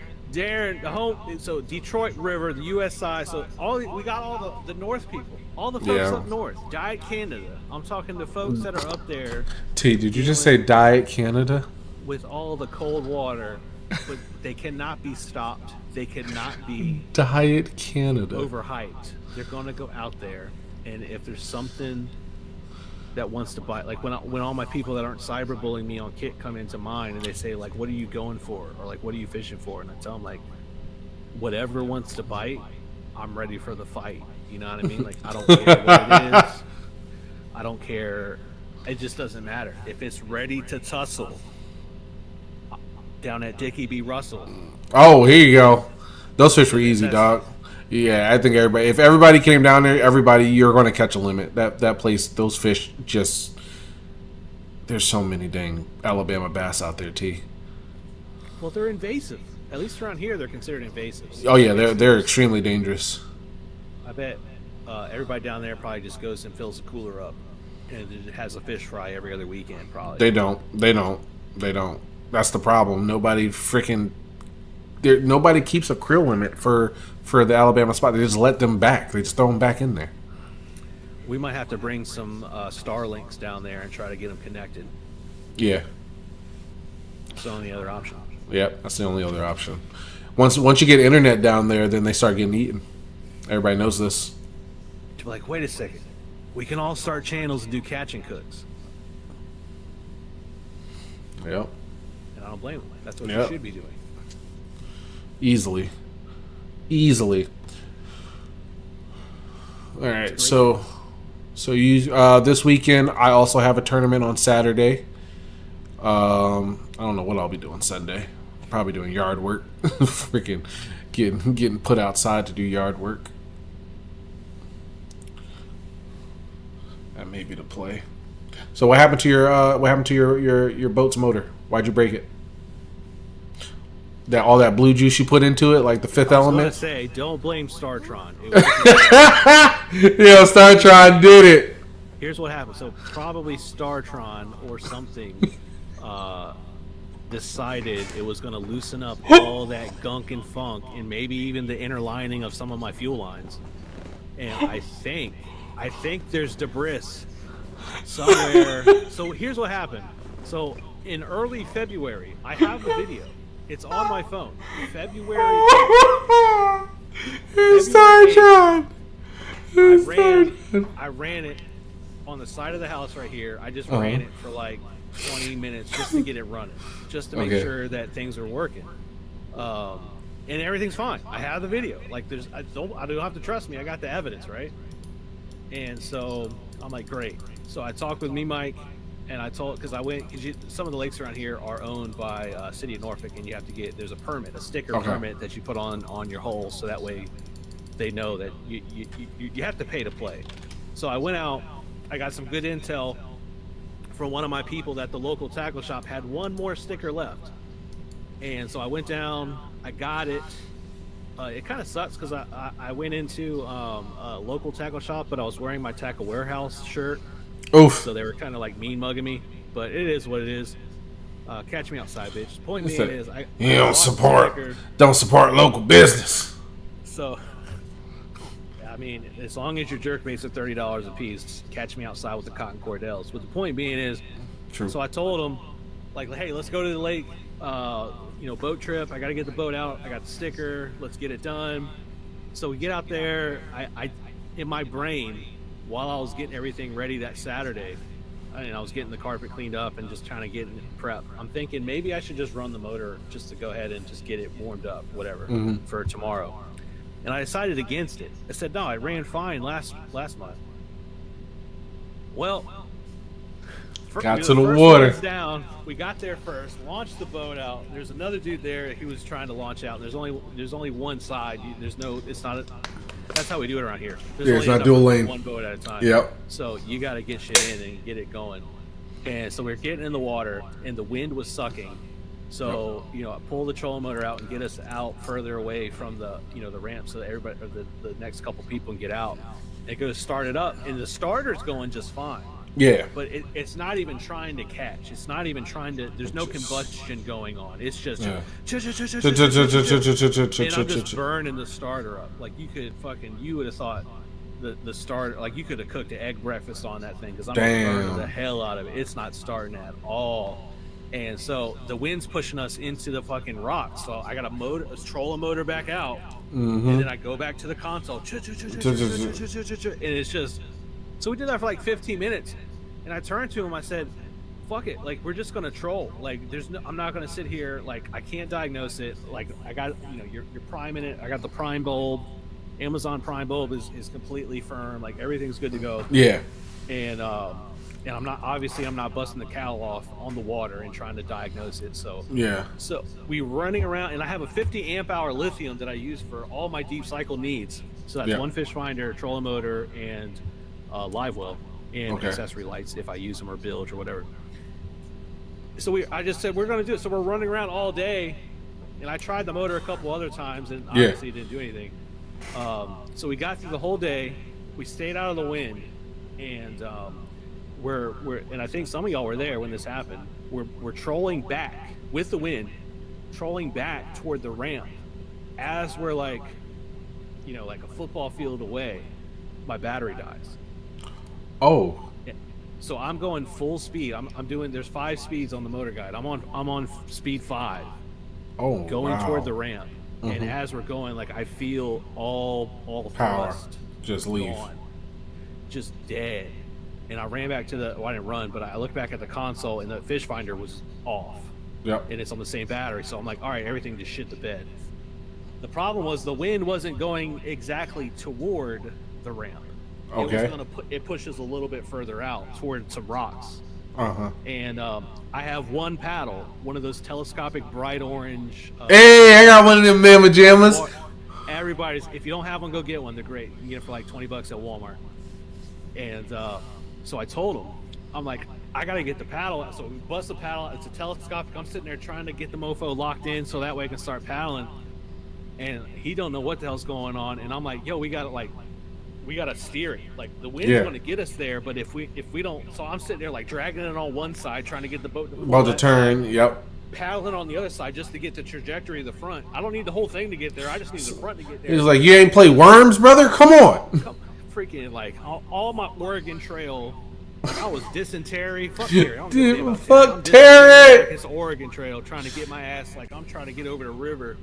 the home. So Detroit River, the U.S. side. So we got all the North people, all the folks
Yeah.
up north. Diet Canada. I'm talking to folks that are up there
T, did you just say Diet Canada?
with all the cold water, but they cannot be stopped. They cannot be
Diet Canada.
overhyped. They're gonna go out there, and if there's something that wants to bite, when all my people that aren't cyberbullying me on Kit come into mine and they say what are you going for, or what are you fishing for, and I tell them whatever wants to bite, I'm ready for the fight. You know what I mean? I don't care what it is. I don't care. It just doesn't matter if it's ready to tussle. Down at Dickie B. Russell.
Oh, here you go. Those fish were easy, dog. Yeah, I think if everybody came down there, you're going to catch a limit. That place, those fish just, there's so many dang Alabama bass out there, T.
Well, they're invasive. At least around here, they're considered invasive.
Oh yeah, they're extremely dangerous.
I bet everybody down there probably just goes and fills the cooler up, and it has a fish fry every other weekend. Probably.
They don't. That's the problem. Nobody keeps a krill limit for the Alabama spot. They just let them back. They just throw them back in there.
We might have to bring some Starlinks down there and try to get them connected.
Yeah.
It's the only other option.
Yep, that's the only other option. Once you get internet down there, then they start getting eaten. Everybody knows this.
To be wait a second, we can all start channels and do catch and cooks.
Yep.
And I don't blame them. That's what
Yep.
you should be doing.
Easily. All right, so you this weekend I also have a tournament on Saturday. I don't know what I'll be doing Sunday. Probably doing yard work. Freaking getting put outside to do yard work. That may be the play. So what happened to your boat's motor? Why'd you break it? That all that blue juice you put into it, like the Fifth
I was
Element.
gonna say, don't blame StarTron. It was
Yeah, StarTron did it.
Here's what happened. So probably StarTron or something decided it was going to loosen up all that gunk and funk and maybe even the inner lining of some of my fuel lines. And I think there's debris somewhere. So here's what happened. So in early February, I have the video. It's on my phone. February.
StarTron.
I ran it on the side of the house right here. I just ran it for like 20 minutes just to get it running, just to make sure that things are working. And everything's fine. I have the video. Like I don't have to trust me. I got the evidence, right? And so I'm like, great. So I talked with Mike, and I told, because some of the lakes around here are owned by City of Norfolk, and you have to there's a permit, a sticker permit that you put on your holes, so that way they know that you have to pay to play. So I went out, I got some good intel from one of my people that the local tackle shop had one more sticker left. And so I went down, I got it. It kind of sucks because I went into a local tackle shop, but I was wearing my Tackle Warehouse shirt.
Oof.
So they were kind of like mean mugging me, but it is what it is. Catch me outside, bitch. The point being is,
you don't support local business.
So, I mean, as long as your jerkbaits are $30 a piece, catch me outside with the cotton cordels. But the point being is, so I told them, like, hey, let's go to the lake, boat trip. I got to get the boat out. I got the sticker. Let's get it done. So we get out there. I in my brain, while I was getting everything ready that Saturday, I was getting the carpet cleaned up and just trying to get it prep. I'm thinking maybe I should just run the motor just to go ahead and just get it warmed up, whatever, for tomorrow. And I decided against it. I said, no, I ran fine last month. Well,
got to the water.
Down. We got there first, launched the boat out. There's another dude there. He was trying to launch out. There's only one side. That's how we do it around here.
It's not dual lane.
One boat at a time.
Yep.
So you got to get shit in and get it going. And so we're getting in the water, and the wind was sucking. So I pull the trolling motor out and get us out further away from the the ramp, so that everybody, or the next couple people, can get out. It goes start it up, and the starter's going just fine.
Yeah.
But it's not even trying to catch. It's not even trying to. There's no combustion going on. It's just. And I'm just burning the starter up. Like you would have thought the starter, like you could have cooked an egg breakfast on that thing, because I'm burning the hell out of it. It's not starting at all. And so the wind's pushing us into the fucking rocks. So I got a trolling motor back out, and then I go back to the console, and it's just. So we did that for like 15 minutes, and I turned to him. I said, "Fuck it, like we're just gonna troll. Like I'm not gonna sit here. Like I can't diagnose it. Like I got you're priming it. I got the Prime bulb. Amazon Prime bulb is completely firm. Like everything's good to go.
Yeah.
And I'm not busting the cowl off on the water and trying to diagnose it. So
yeah.
So we running around, and I have a 50 amp hour lithium that I use for all my deep cycle needs. So that's one fish finder, trolling motor, and live well, and accessory lights if I use them, or bilge or whatever. So I just said we're going to do it. So we're running around all day, and I tried the motor a couple other times, and obviously it didn't do anything. So we got through the whole day. We stayed out of the wind, and and I think some of y'all were there when this happened. We're trolling back with the wind, trolling back toward the ramp. As we're like a football field away, my battery dies.
Oh.
So I'm going full speed. I'm doing. There's 5 speeds on the motor guide. I'm on speed 5.
Oh.
Going toward the ramp, and as we're going, like I feel all
power
thrust
just leave,
gone, just dead. And I ran back to I didn't run, but I looked back at the console, and the fish finder was off.
Yep.
And it's on the same battery, so I'm like, all right, everything just shit the bed. The problem was the wind wasn't going exactly toward the ramp.
Okay.
It pushes a little bit further out toward some rocks. And I have one paddle, one of those telescopic bright orange.
Hey, I got one of them Mamma Jammas.
Everybody's, if you don't have one, go get one. They're great. You can get it for like $20 at Walmart. And so I told him, I'm like, I gotta get the paddle out. So we bust the paddle out. It's a telescopic. I'm sitting there trying to get the mofo locked in so that way I can start paddling. And he don't know what the hell's going on. And I'm like, yo, we gotta steer it. Like the wind's gonna get us there, but if we don't, so I'm sitting there like dragging it on one side, trying to get the boat
About to turn. Yep.
paddling on the other side just to get the trajectory of the front. I don't need the whole thing to get there. I just need the front to get there.
He's like, you ain't play Worms, brother? Come on.
Freaking like all my Oregon Trail. Like I was dysentery. Fuck Terry. I don't give a
Dude,
about
fuck
I'm dysentery.
Terry.
It's Oregon Trail trying to get my ass. Like I'm trying to get over the river.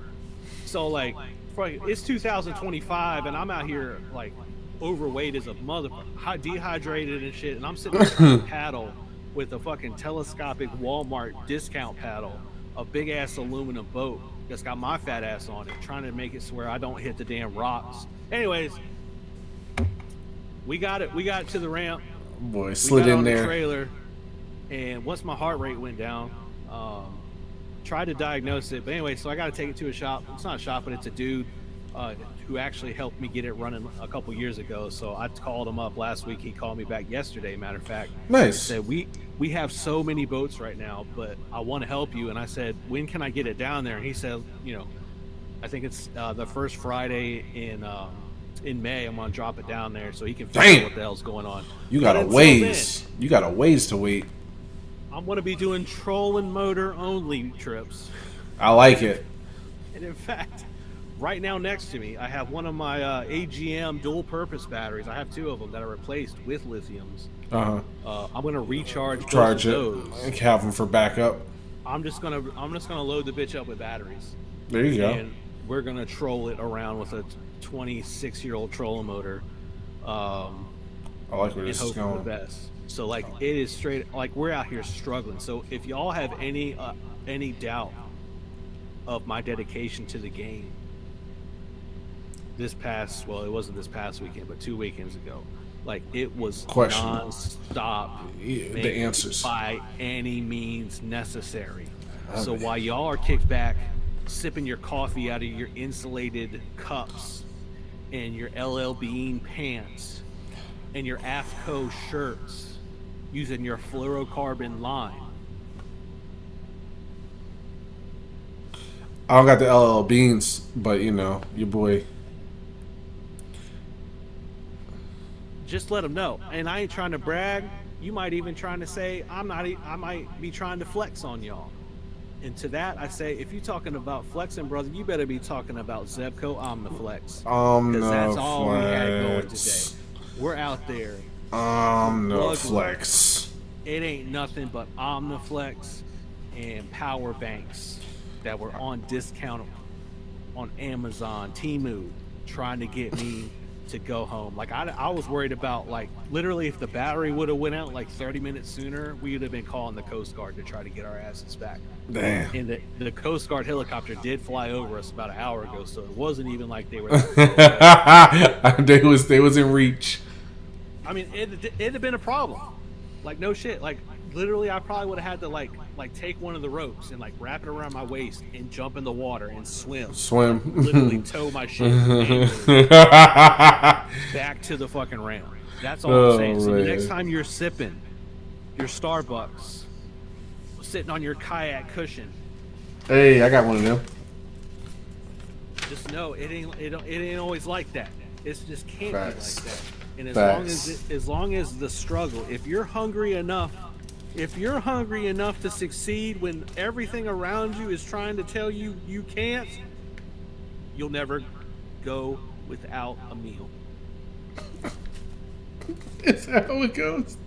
So like, it's 2025 and I'm out here like overweight as a motherfucker, dehydrated and shit, and I'm sitting there trying to paddle with a fucking telescopic Walmart discount paddle, a big ass aluminum boat that's got my fat ass on it, trying to make it so where I don't hit the damn rocks. Anyways, we got it to the ramp.
Boy, slid in there.
The trailer, and once my heart rate went down, tried to diagnose it. But anyway, so I got to take it to a shop. It's not a shop, but it's a dude who actually helped me get it running a couple years ago. So I called him up last week. He called me back yesterday, matter of fact.
Nice.
He said, we have so many boats right now, but I want to help you. And I said, when can I get it down there? And he said, I think it's the first Friday in May. I'm going to drop it down there so he can figure out what the hell's going on.
You got a ways. You got a ways to wait.
I'm going to be doing trolling motor only trips.
I like it.
And in fact, right now next to me, I have one of my AGM dual purpose batteries. I have two of them that are replaced with lithiums. I'm going to recharge both of those.
And have them for backup.
I'm just gonna load the bitch up with batteries.
There you go.
And we're gonna troll it around with a 26-year-old trolling motor.
I like where this is going.
The best. So like it is straight like we're out here struggling. So if y'all have any doubt of my dedication to the game, it wasn't this past weekend, but 2 weekends ago, like it was non-stop.
The answers
by any means necessary. So while y'all are kicked back, sipping your coffee out of your insulated cups and your LL Bean pants and your AFCO shirts, using your fluorocarbon line.
I don't got the LL Beans, but your boy.
Just let them know. And I ain't trying to brag. You might even trying to say I might be trying to flex on y'all. And to that I say, if you're talking about flexing, brother, you better be talking about Zebco Omniflex. Because that's all we had going today. We're out there.
Omniflex.
It ain't nothing but Omniflex and power banks that were on discount on Amazon, Temu, trying to get me to go home. Like I was worried about, like, literally if the battery would have went out like 30 minutes sooner, we would have been calling the Coast Guard to try to get our asses back.
Damn.
And the Coast Guard helicopter did fly over us about an hour ago, so it wasn't even like they were
they was in reach.
I mean, it'd have been a problem. Like, no shit. Like, literally, I probably would have had to like take one of the ropes and like wrap it around my waist and jump in the water and swim. Literally tow my shit back to the fucking ramp. That's all I'm saying. So the next time you're sipping your Starbucks, sitting on your kayak cushion,
hey, I got one of them.
just know it ain't always like that. It's just can't be like that. And as long as the struggle, if you're hungry enough to succeed when everything around you is trying to tell you you can't, you'll never go without a meal.
Is that how it goes?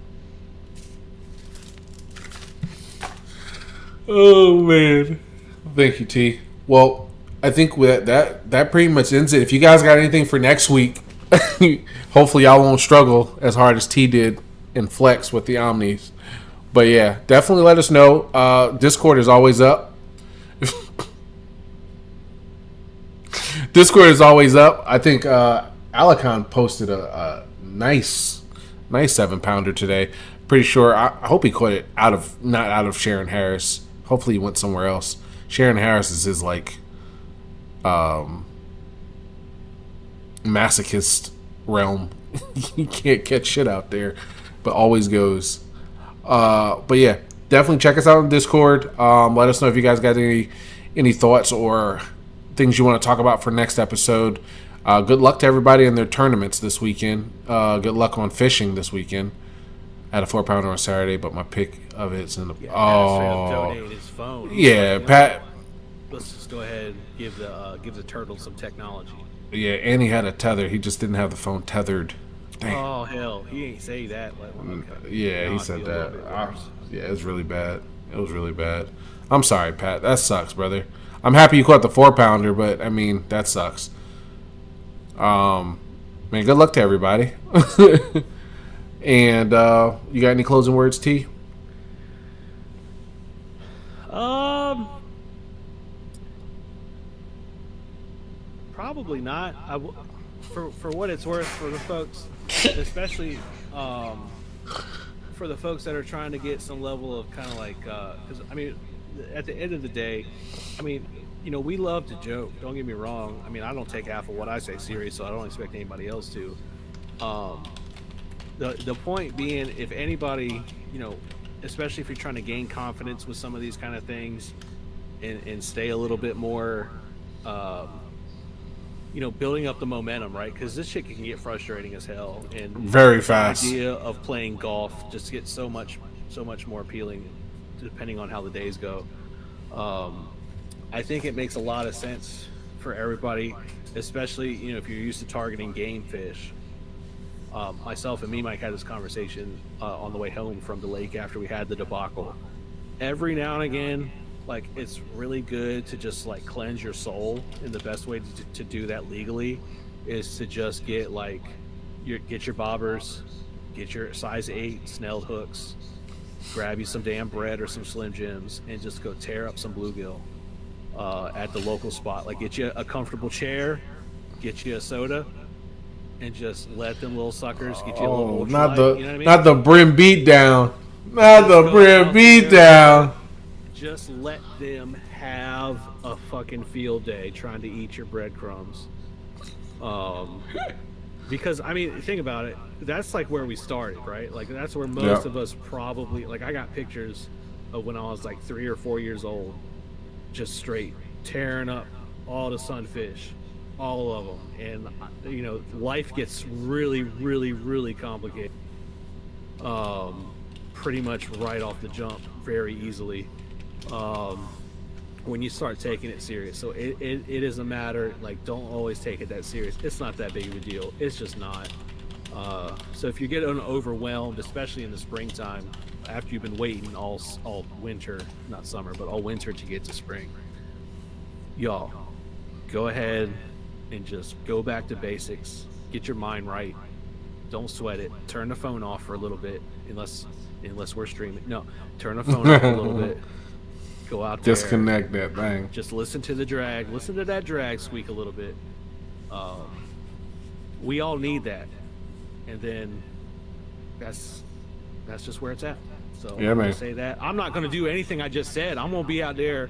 Oh man. Thank you, T. Well, I think with that pretty much ends it. If you guys got anything for next week, hopefully y'all won't struggle as hard as T did in Flex with the Omnis. But yeah, definitely let us know. Discord is always up. Discord is always up. I think Alicon posted a nice 7-pounder today. Pretty sure. I hope he caught it not out of Sharon Harris. Hopefully he went somewhere else. Sharon Harris is his like masochist realm. You can't catch shit out there, but always goes. But yeah, definitely check us out on Discord. Let us know if you guys got any thoughts or things you want to talk about for next episode. Good luck to everybody in their tournaments this weekend. Good luck on fishing this weekend. I had a 4-pounder on Saturday, but my pick of it's in the
donated his phone.
Yeah, Pat.
Let's just go ahead and give the turtle some technology.
Yeah, and he had a tether. He just didn't have the phone tethered. Damn.
Oh hell, he ain't say that. Okay.
Yeah,
Now
he
I
said
feel a little
that.
bit worse.
Yeah, it was really bad. It was really bad. I'm sorry, Pat. That sucks, brother. I'm happy you caught the 4-pounder, but I mean that sucks. Man, good luck to everybody. And you got any closing words, T?
Probably not. For what it's worth, for the folks, especially for the folks that are trying to get some level of kind of like, because I mean, at the end of the day, I mean, you know, we love to joke. Don't get me wrong. I mean, I don't take half of what I say serious, so I don't expect anybody else to. The point being, if anybody, you know, especially if you're trying to gain confidence with some of these kind of things, and stay a little bit more, you know, building up the momentum, right? Because this shit can get frustrating as hell, and
Very fast.
The idea of playing golf just gets so much more appealing, depending on how the days go. I think it makes a lot of sense for everybody, especially, you know, if you're used to targeting game fish. Myself and me, Mike, had this conversation on the way home from the lake after we had the debacle. Every now and again, like, it's really good to just like cleanse your soul, and the best way to do that legally is to just get like get your bobbers, get your size 8 snelled hooks, grab you some damn bread or some Slim Jims, and just go tear up some bluegill at the local spot. Like, get you a comfortable chair, get you a soda, and just let them little suckers get you a little ultralight,
not the
you know what I mean?
not the brim beat down. Not
Just
the
go
brim
out
beat
there.
down.
Just let them have a fucking field day trying to eat your breadcrumbs. Because, I mean, think about it. That's like where we started, right? Like, that's where most of us probably, like, I got pictures of when I was like 3 or 4 years old, just straight tearing up all the sunfish, all of them. And, you know, life gets really, really, really complicated. Pretty much right off the jump, very easily. When you start taking it serious. So it is a matter, like, don't always take it that serious. It's not that big of a deal. It's just not. So if you get overwhelmed, especially in the springtime, after you've been waiting all winter, not summer, but all winter to get to spring, y'all, go ahead and just go back to basics. Get your mind right. Don't sweat it. Turn the phone off for a little bit, unless we're streaming. No, turn the phone off a little bit. Go out there.
Disconnect that thing.
Just listen to the drag. Listen to that drag squeak a little bit. We all need that, and then that's just where it's at. So
Yeah,
I'm
man.
gonna say that. I'm not gonna do anything I just said. I'm gonna be out there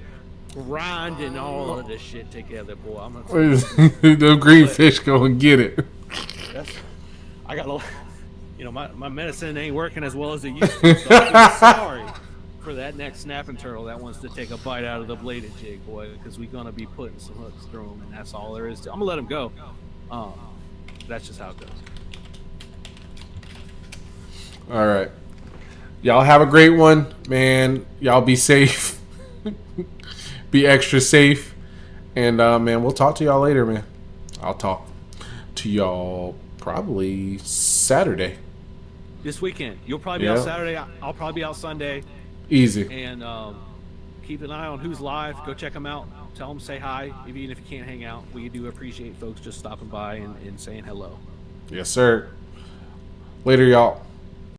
grinding all of this shit together, boy. I'm gonna.
The green fish go and get it.
I got a little, you know, my medicine ain't working as well as it used to. So I'm sorry for that next snapping turtle that wants to take a bite out of the bladed jig, boy, because we're gonna be putting some hooks through him, and that's all there is to. I'm gonna let him go. That's just how it goes.
All right. Y'all have a great one, man. Y'all be safe. Be extra safe. And, man, we'll talk to y'all later, man. I'll talk to y'all probably Saturday.
This weekend, you'll probably be
Yeah.
out Saturday. I'll probably be out Sunday.
Easy.
And keep an eye on who's live. Go check them out. Tell them, say hi, even if you can't hang out. We do appreciate folks just stopping by and saying hello.
Yes, sir. Later, y'all.